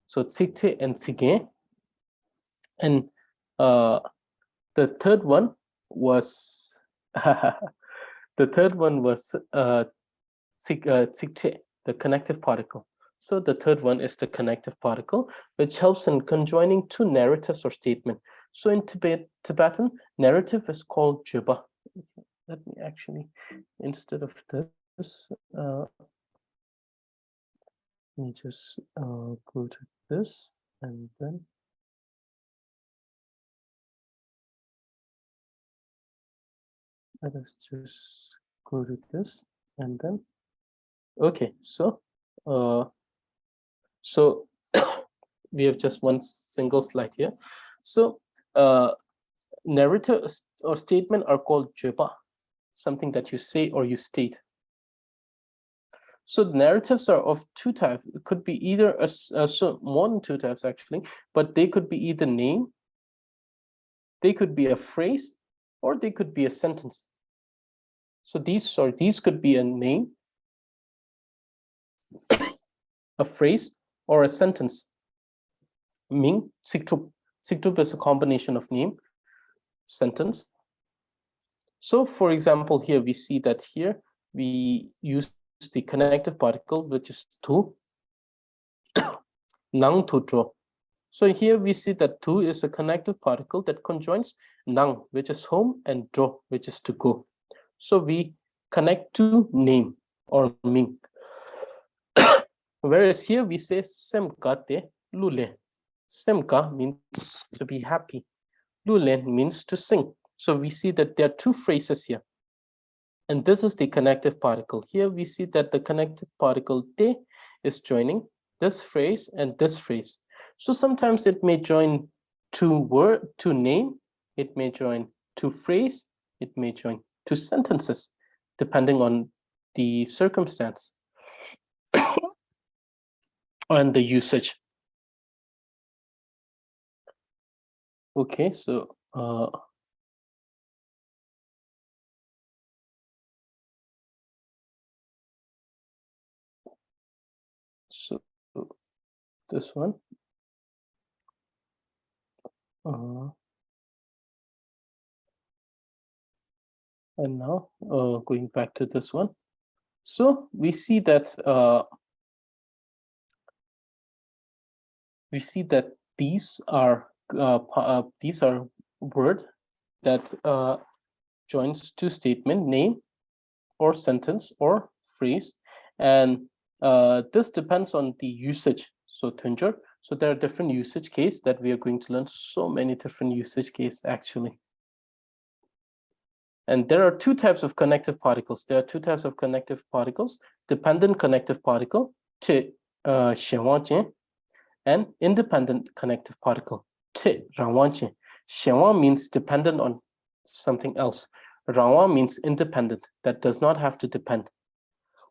So tsikte and tsigen, and the third one was tsikte, the connective particle. So the third one is the connective particle, which helps in conjoining two narratives or statement. So in Tibetan, narrative is called jiba. Let me actually, instead of this, let me just go to this, and then let us just go to this, and then okay. So we have just one single slide here. So narrative or statement are called jiba, something that you say or you state. So the narratives are of two types. It could be either so more than two types actually, but they could be either name, they could be a phrase, or they could be a sentence. So these could be a name, a phrase, or a sentence. Ming, Siktup. Siktup is a combination of name, sentence. So for example, here we see that here we use the connective particle, which is tu, nang tu dro. So here we see that tu is a connective particle that conjoins nang, which is home, and dro, which is to go. So we connect to name or ming. Whereas here we say semka te lule. Semka means to be happy. Lule means to sing. So we see that there are two phrases here. And this is the connective particle. Here we see that the connective particle te is joining this phrase and this phrase. So sometimes it may join to name, it may join to phrase, it may join to sentences, depending on the circumstance and the usage. Okay, so this one. And now going back to this one. So we see that these are word that joins to statement, name or sentence or phrase, and this depends on the usage. So Tunjur, so there are different usage case that we are going to learn. So many different usage case actually. And there are two types of connective particles. There are two types of connective particles: dependent connective particle, and independent connective particle. Xianwang means dependent on something else. Rangwang means independent, that does not have to depend.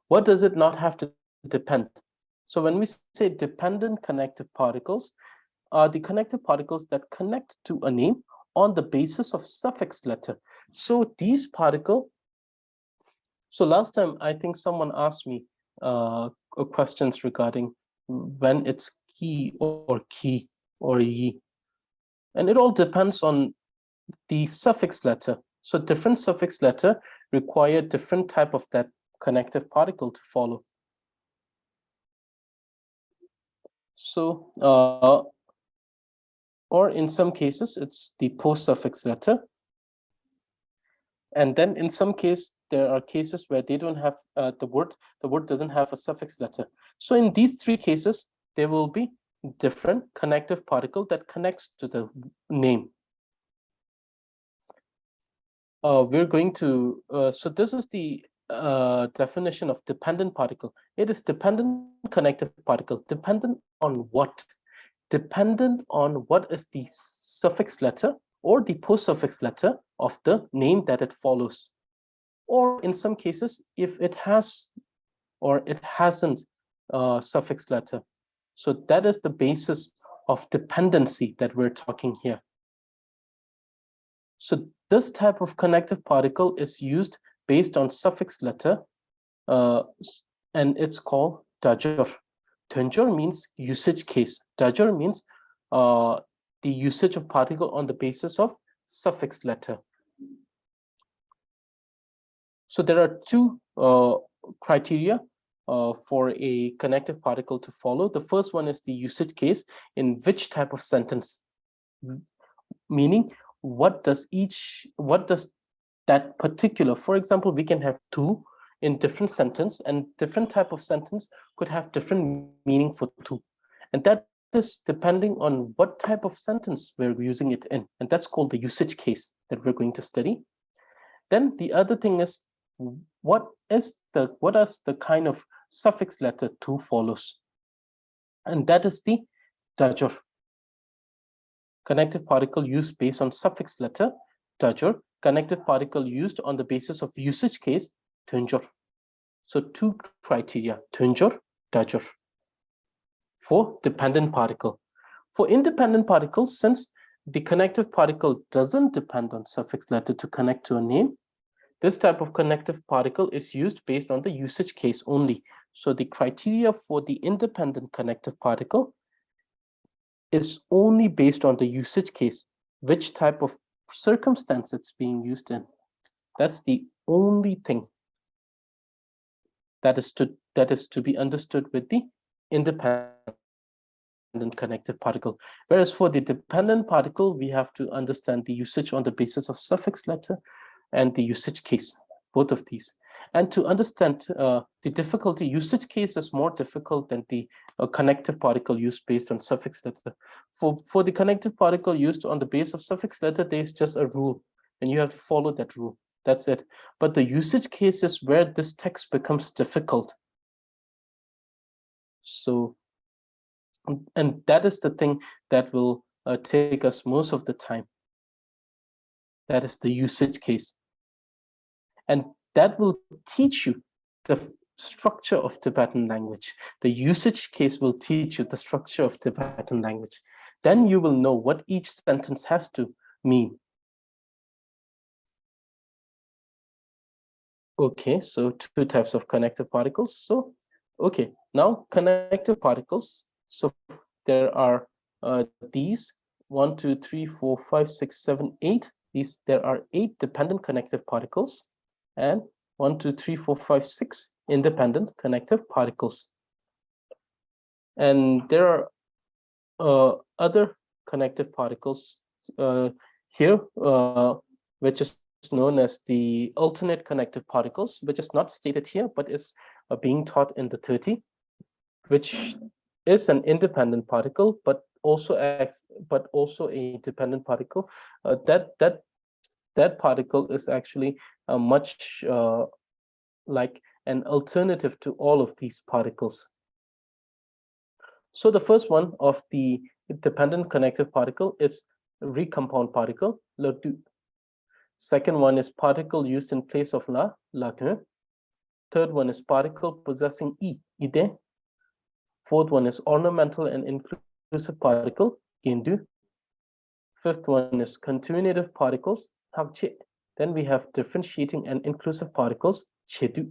What does it not have to depend? So when we say dependent connective particles, are the connective particles that connect to a name on the basis of suffix letter. So these particle, so last time I think someone asked me questions regarding when it's ki or yi, and it all depends on the suffix letter. So different suffix letter require different type of that connective particle to follow. So or in some cases it's the post suffix letter, and then in some case there are cases where they don't have the word doesn't have a suffix letter. So in these three cases there will be different connective particle that connects to the name. We're going to so this is the definition of dependent particle. It is dependent connective particle. Dependent on what? Dependent on what is the suffix letter or the post-suffix letter of the name that it follows. Or in some cases, if it has or it hasn't suffix letter. So that is the basis of dependency that we're talking here. So this type of connective particle is used based on suffix letter, and it's called dajur. Tunjur means usage case. Dajur means the usage of particle on the basis of suffix letter. So there are two criteria for a connective particle to follow. The first one is the usage case, in which type of sentence, meaning what does that particular, for example, we can have two in different sentence, and different type of sentence could have different meaning for two, and that is depending on what type of sentence we're using it in, and that's called the usage case that we're going to study. Then the other thing is what is the kind of suffix letter to follows, and that is the dajur. Connective particle used based on suffix letter, dajur. Connective particle used on the basis of usage case, tunjur. So two criteria, tunjur, dajur. For dependent particle. For independent particles, since the connective particle doesn't depend on suffix letter to connect to a name, this type of connective particle is used based on the usage case only. So the criteria for the independent connective particle is only based on the usage case, which type of circumstance it's being used in. That's the only thing that is to be understood with the independent connective particle. Whereas for the dependent particle, we have to understand the usage on the basis of suffix letter and the usage case, both of these. And to understand the difficulty, usage case is more difficult than the connective particle used based on suffix letter. For the connective particle used on the base of suffix letter, there's just a rule, and you have to follow that rule. That's it. But the usage case is where this text becomes difficult. So, and that is the thing that will take us most of the time. That is the usage case. And that will teach you the structure of Tibetan language. The usage case will teach you the structure of Tibetan language. Then you will know what each sentence has to mean. Okay, so two types of connective particles. So, okay, now connective particles. So there are these 1, 2, 3, 4, 5, 6, 7, 8. There are 8 dependent connective particles, and 1, 2, 3, 4, 5, 6 independent connective particles. And there are other connective particles here, which is known as the alternate connective particles, which is not stated here, but is being taught in the 30, which is an independent particle, but also a dependent particle. That particle is actually much like an alternative to all of these particles. So the first one of the dependent connective particle is recompound particle, le du. Second one is particle used in place of la, que. Third one is particle possessing ide. Fourth one is ornamental and inclusive particle, gendu. Fifth one is continuative particles, hakche. Then we have differentiating and inclusive particles, chedu.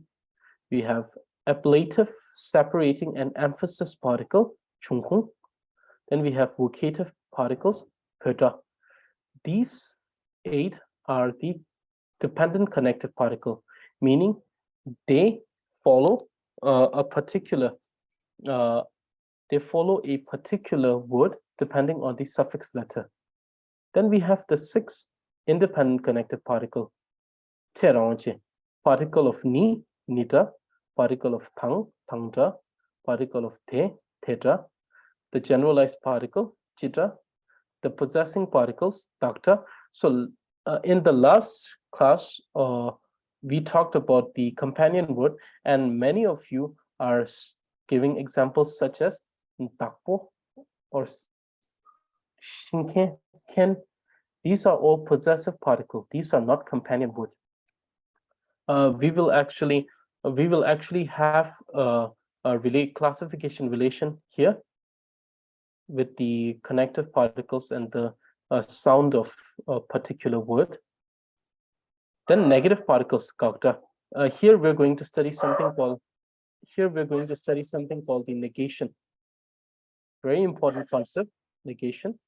We have ablative, separating, and emphasis particle, chungkung. Then we have vocative particles, pöda. These 8 are the dependent connective particle, meaning they follow a particular word depending on the suffix letter. Then we have the 6 independent connective particle, teranje, particle of ni, nita, particle of tang, tangta, particle of te, teta, the generalized particle, chita, the possessing particles, takta. So in the last class, we talked about the companion word, and many of you are giving examples such as takpo or shinken, ken. These are all possessive particles. These are not companion words. We will actually have a classification relation here with the connective particles and the sound of a particular word. Then negative particles, kakta. Here we're going to study something called the negation. Very important concept, negation.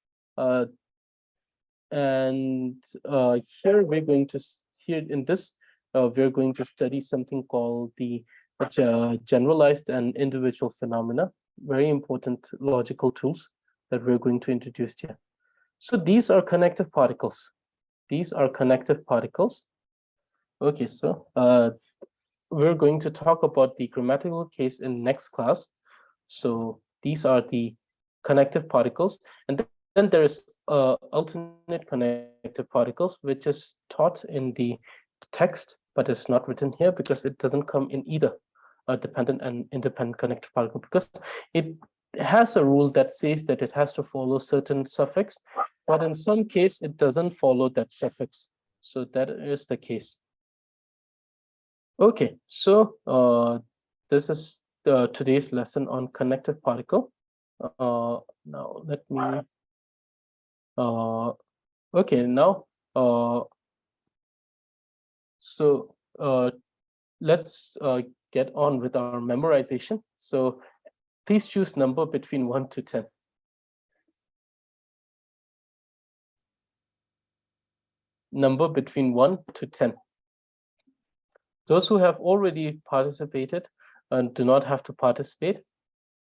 And here we're going to study something called the generalized and individual phenomena. Very important logical tools that we're going to introduce here. So these are connective particles. Okay, so we're going to talk about the grammatical case in next class. So these are the connective particles, and then there is alternate connective particles, which is taught in the text, but it's not written here because it doesn't come in either a dependent and independent connective particle, because it has a rule that says that it has to follow certain suffix, but in some case it doesn't follow that suffix. So that is the case. Okay, so this is today's lesson on connective particle. Now let me okay, now so let's get on with our memorization. So please choose number between 1 to 10. Number between 1 to 10. Those who have already participated do not have to participate,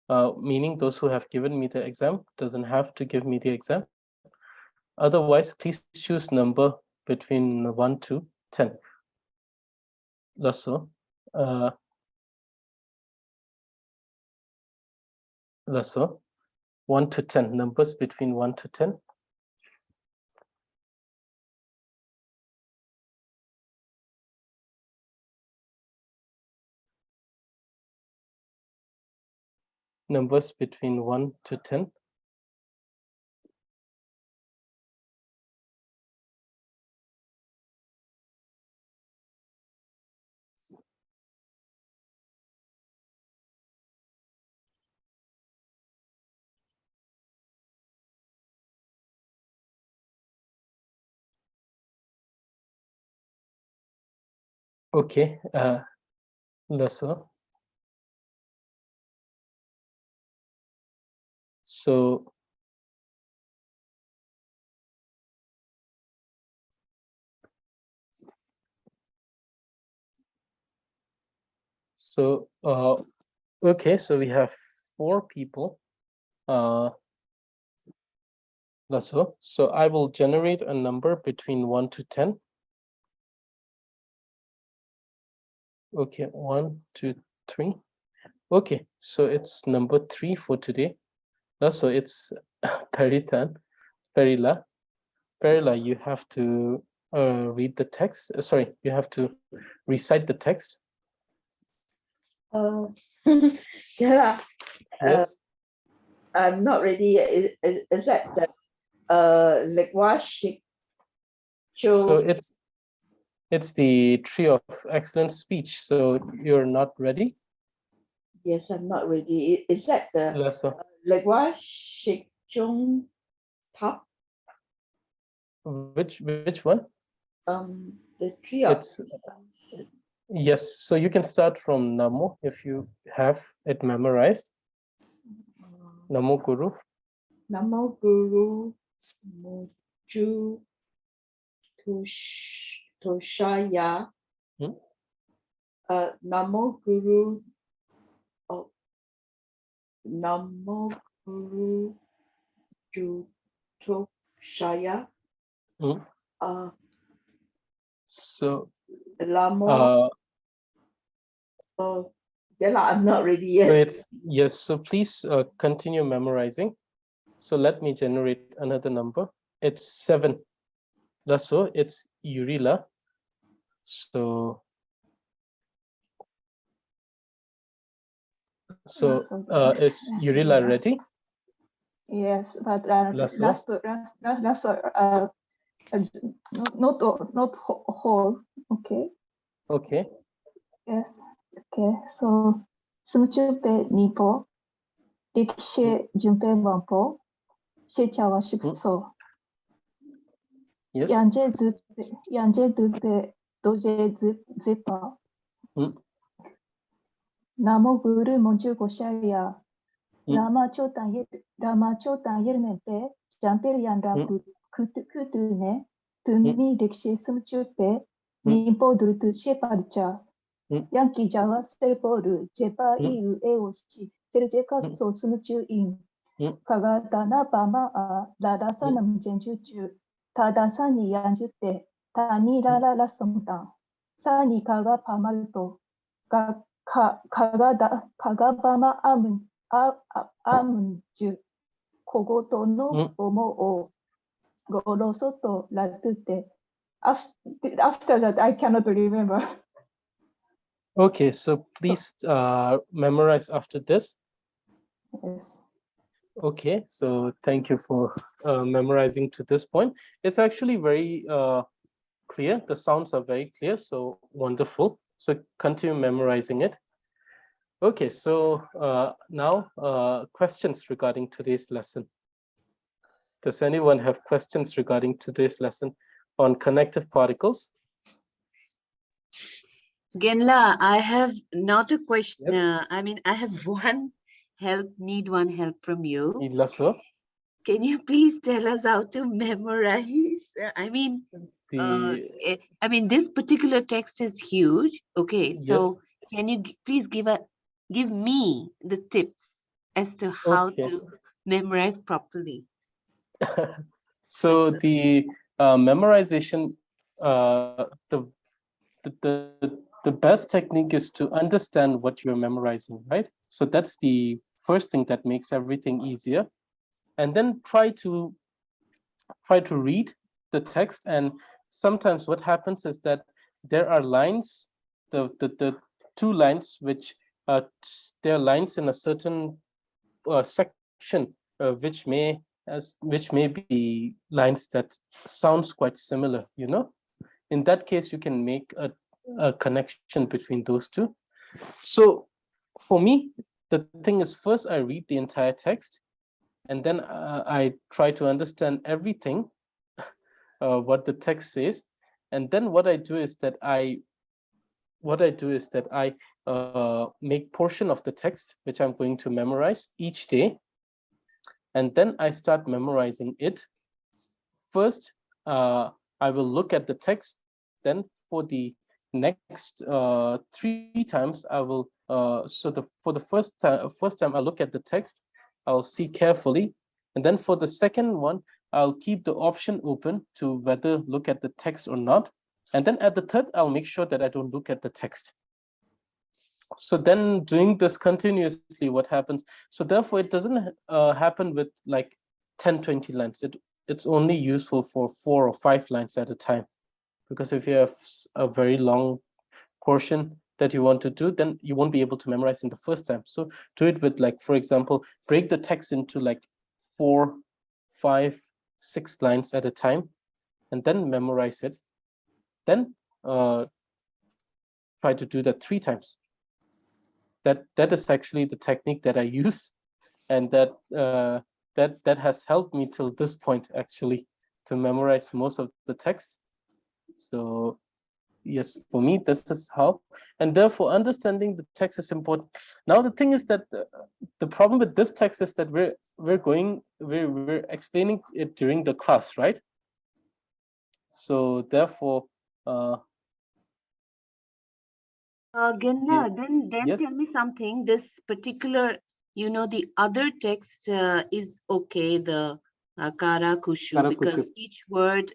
meaning those who have given me the exam doesn't have to give me the exam. Otherwise, please choose number between 1 to 10. Lasso. Lasso. 1 to 10. Numbers between 1 to 10. numbers between 1 to 10. Okay, lesser. So okay, so we have 4 people. Lesser. So I will generate a number between 1 to 10. Okay, 1, 2, 3. Okay, so it's number 3 for today. So it's Peritan, Perila. Perila, you have to read the text. Sorry, you have to recite the text. Yeah, Yes. I'm not ready. Is that the So it's the tree of excellent speech. So you're not ready? Yes, I'm not ready. Is that the Lesser. top? Which one? The tree of It's yes. So you can start from Namo if you have it memorized. Namo Guru. Namo Guru Muju Toshaya. Namo Guru. Oh, Namo Guru Jutoshaya. So Lamo. Yeah, I'm not ready yet. So it's yes. So please continue memorizing. So let me generate another number. It's 7. So it's Urila. So is Urila ready? Yes, but Lasso? not whole. Okay. Okay. Yes. Okay. So Sumchupe Nipo, Dikshe Jumpe Wampo, Shechawa Shukso. Yes. Yanje Dute Doje Zipa. Namo Guru Monju Goshaya. Rama Chotan Yermente, Jampir Yandra Kutune, Tumi Dikshe Sumchupe, Nimpo Drutu Sheparcha. Yankee Java Selporu, Jepa Iu Eoshi, Serjeka So Sumuchu in Kagatana Bama Ladasanam Genjuchu, Tadasani Yanjute, Tani Lala Lasumta, Sani Kaga Pamalto, Kagabama Amunju, Kogoto no Omo O, Rorosoto Latute. After that, I cannot remember. Okay, so please memorize after this. Yes. Okay, so thank you for memorizing to this point. It's actually very clear. The sounds are very clear, so wonderful. So continue memorizing it. Okay, so now questions regarding today's lesson. Does anyone have questions regarding today's lesson on connective particles? Genla, I have not a question. Yes. I mean, I have need one help from you. Lasso. Can you please tell us how to memorize? I mean, this particular text is huge. Okay, so can you please give me the tips as to how to memorize properly? So the memorization, the best technique is to understand what you're memorizing, right? So that's the first thing that makes everything easier. And then try to read the text. And sometimes what happens is that there are lines, the 2 lines, which there are lines in a certain section which may be lines that sounds quite similar, you know. In that case, you can make a connection between those two. So for me, the thing is, first I read the entire text, and then I try to understand everything what the text says, and then what I do is that I make portion of the text which I'm going to memorize each day, and then I start memorizing it. First, I will look at the text. Then for the next 3 times, I will. For the first time I look at the text, I'll see carefully, and then for the second one, I'll keep the option open to whether look at the text or not. And then at the third, I'll make sure that I don't look at the text. So then doing this continuously, what happens? So therefore, it doesn't happen with like 10, 20 lines. It's only useful for 4 or 5 lines at a time. Because if you have a very long portion that you want to do, then you won't be able to memorize in the first time. So do it with, like, for example, break the text into like 4, 5, 6 lines at a time, and then memorize it. Then try to do that 3 times. That is actually the technique that I use, and that has helped me till this point, actually, to memorize most of the text. So yes, for me, this is how, and therefore understanding the text is important. Now the thing is that the problem with this text is that we're explaining it during the class, right? So therefore, Genda, yeah, then yes, tell me something. This particular, the other text is okay, the Kara Kushu, because each word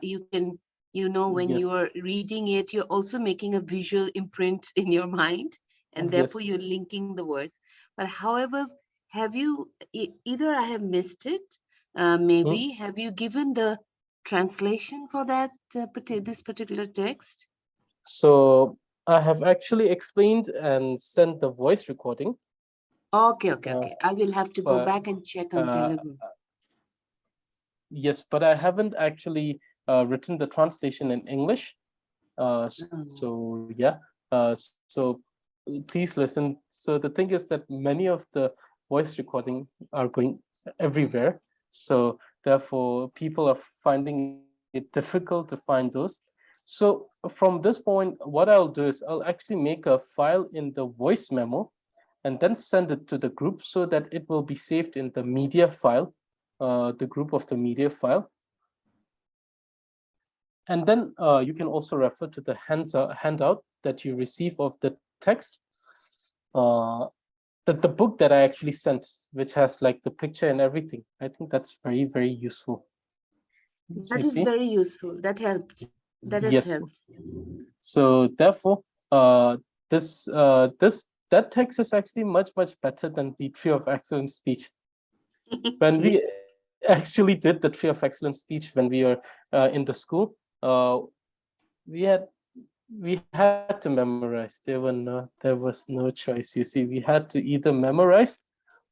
you can, when yes, you are reading it, you're also making a visual imprint in your mind, and therefore yes. you're linking the words. But however, have you, either I have missed it, maybe, have you given the translation for that, this particular text? So I have actually explained and sent the voice recording. Okay. I will have to go but, back and check on Telugu. Yes, but I haven't actually written the translation in English. So yeah, so please listen. So the thing is that many of the voice recording are going everywhere. So therefore, people are finding it difficult to find those. So from this point, what I'll do is I'll actually make a file in the voice memo and then send it to the group so that it will be saved in the media file, the group of the media file. And then you can also refer to the handout that you receive of the text. The book that I actually sent, which has like the picture and everything. I think that's very, very useful. That is very useful. That helped. That has helped. So therefore, that text is actually much, much better than the Tree of Excellent Speech. When we actually did the Tree of Excellent Speech when we were in the school, we had to memorize. There was no choice. You see, we had to either memorize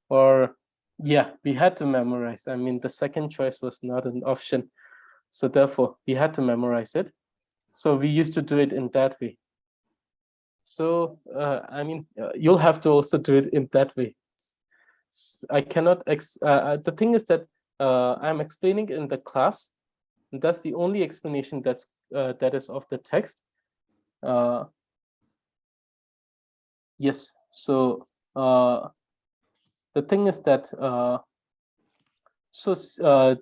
or we had to memorize. I mean, the second choice was not an option. So therefore, we had to memorize it. So we used to do it in that way. So I mean, you'll have to also do it in that way. I cannot. The thing is that I'm explaining in the class, and that's the only explanation that is of the text. Yes. So the thing is that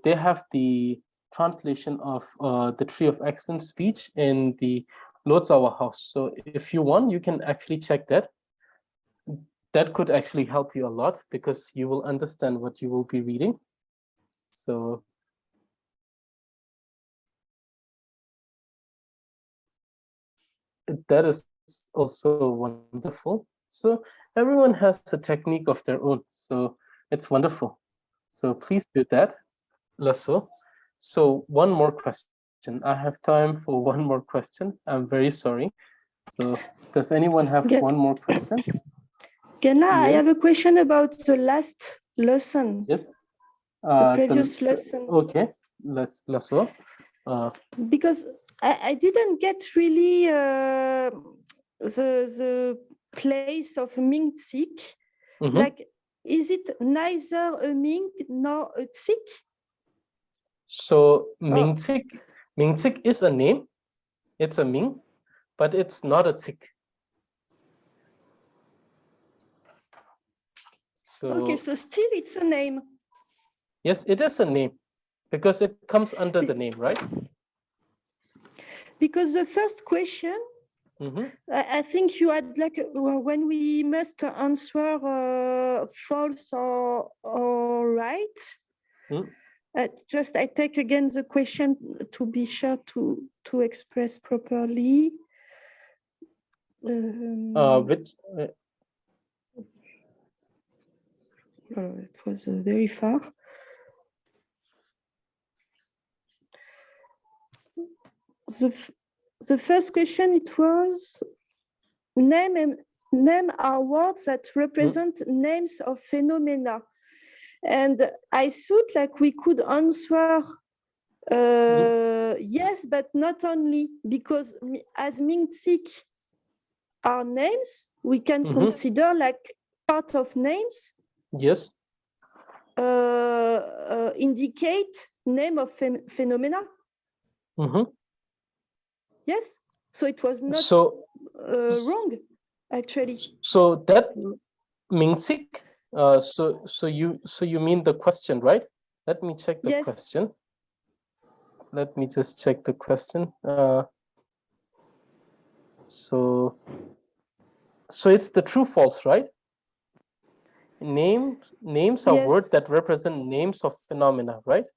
they have the translation of the Tree of Excellent Speech in the Lotsawa House. So if you want, you can actually check that. That could actually help you a lot because you will understand what you will be reading. So that is also wonderful. So everyone has a technique of their own. So it's wonderful. So please do that, Lasso. So one more question. I have time for one more question. I'm very sorry. So does anyone have one more question? Genla, I Yes. have a question about the last lesson, Yes. the previous lesson. Okay, let's so. Because I didn't get really the place of Ming-Tsik. Mhm. Like, is it neither a Ming nor a Tsik? So Ming-Tsik is a name. It's a Ming, but it's not a Tsik. So Okay, so still it's a name. yes, it is a name because it comes under the name, right? Because the first question, Mhm. I think you had like when we must answer false or right. I take again the question to be sure to express properly. It was very far. The first question, it was name are words that represent names of phenomena. And I thought like we could answer yes, but not only, because as Ming-Tsik are names, we can consider like part of names. Yes. Indicate name of phenomena. Yes, so it was not wrong, actually. So that Ming-Tsik. So you mean the question, right? Let me check the question. Let me just check the question. So it's the true false, right? Names are words that represent names of phenomena, right?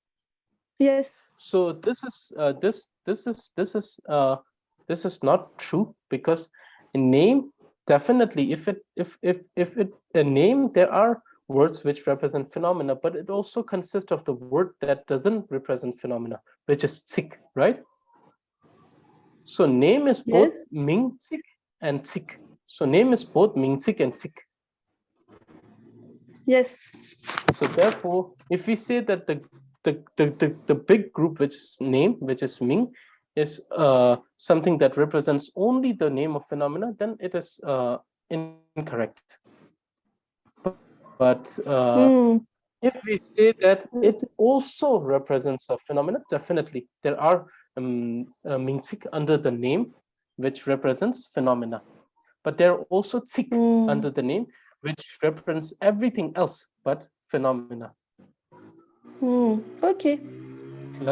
Yes. So this is not true, because a name, definitely, if it a name, there are words which represent phenomena, but it also consists of the word that doesn't represent phenomena, which is tsik, right? So name is both Ming-Tsik and Tsik. So name is both Ming-Tsik and Tsik. Yes. So therefore, if we say that the big group, which is name, which is Ming, is something that represents only the name of phenomena, then it is incorrect. But if we say that it also represents a phenomena, definitely there are Ming-Tsik under the name which represents phenomena. But there are also Tsik under the name which represents everything else but phenomena. Okay.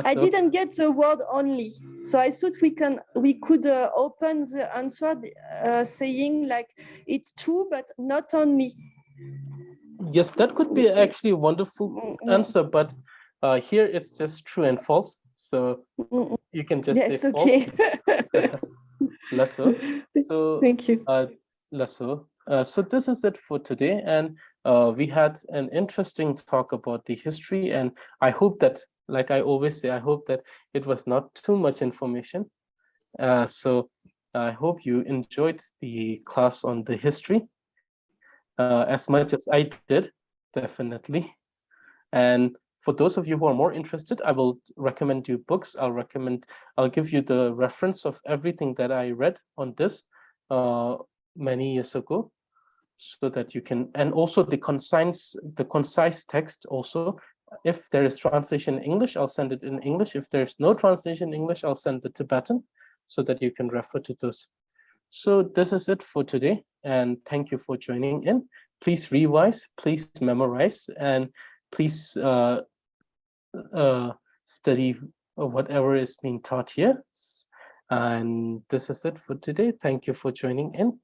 I didn't get the word only, so I thought we could open the answer saying like it's true, but not only. Yes, that could be actually a wonderful answer, but here it's just true and false. So you can just say false. Okay. Lasso. So thank you. Lasso. So this is it for today, and we had an interesting talk about the history, and I hope that, like I always say, I hope that it was not too much information. So I hope you enjoyed the class on the history as much as I did, definitely. And for those of you who are more interested, I will recommend you books. I'll give you the reference of everything that I read on this many years ago, so that you can, and also the concise text also. If there is translation in English, I'll send it in English. If there's no translation in English, I'll send the Tibetan, so that you can refer to those. So this is it for today, and thank you for joining in. Please revise, please memorize, and please study whatever is being taught here. And this is it for today. Thank you for joining in.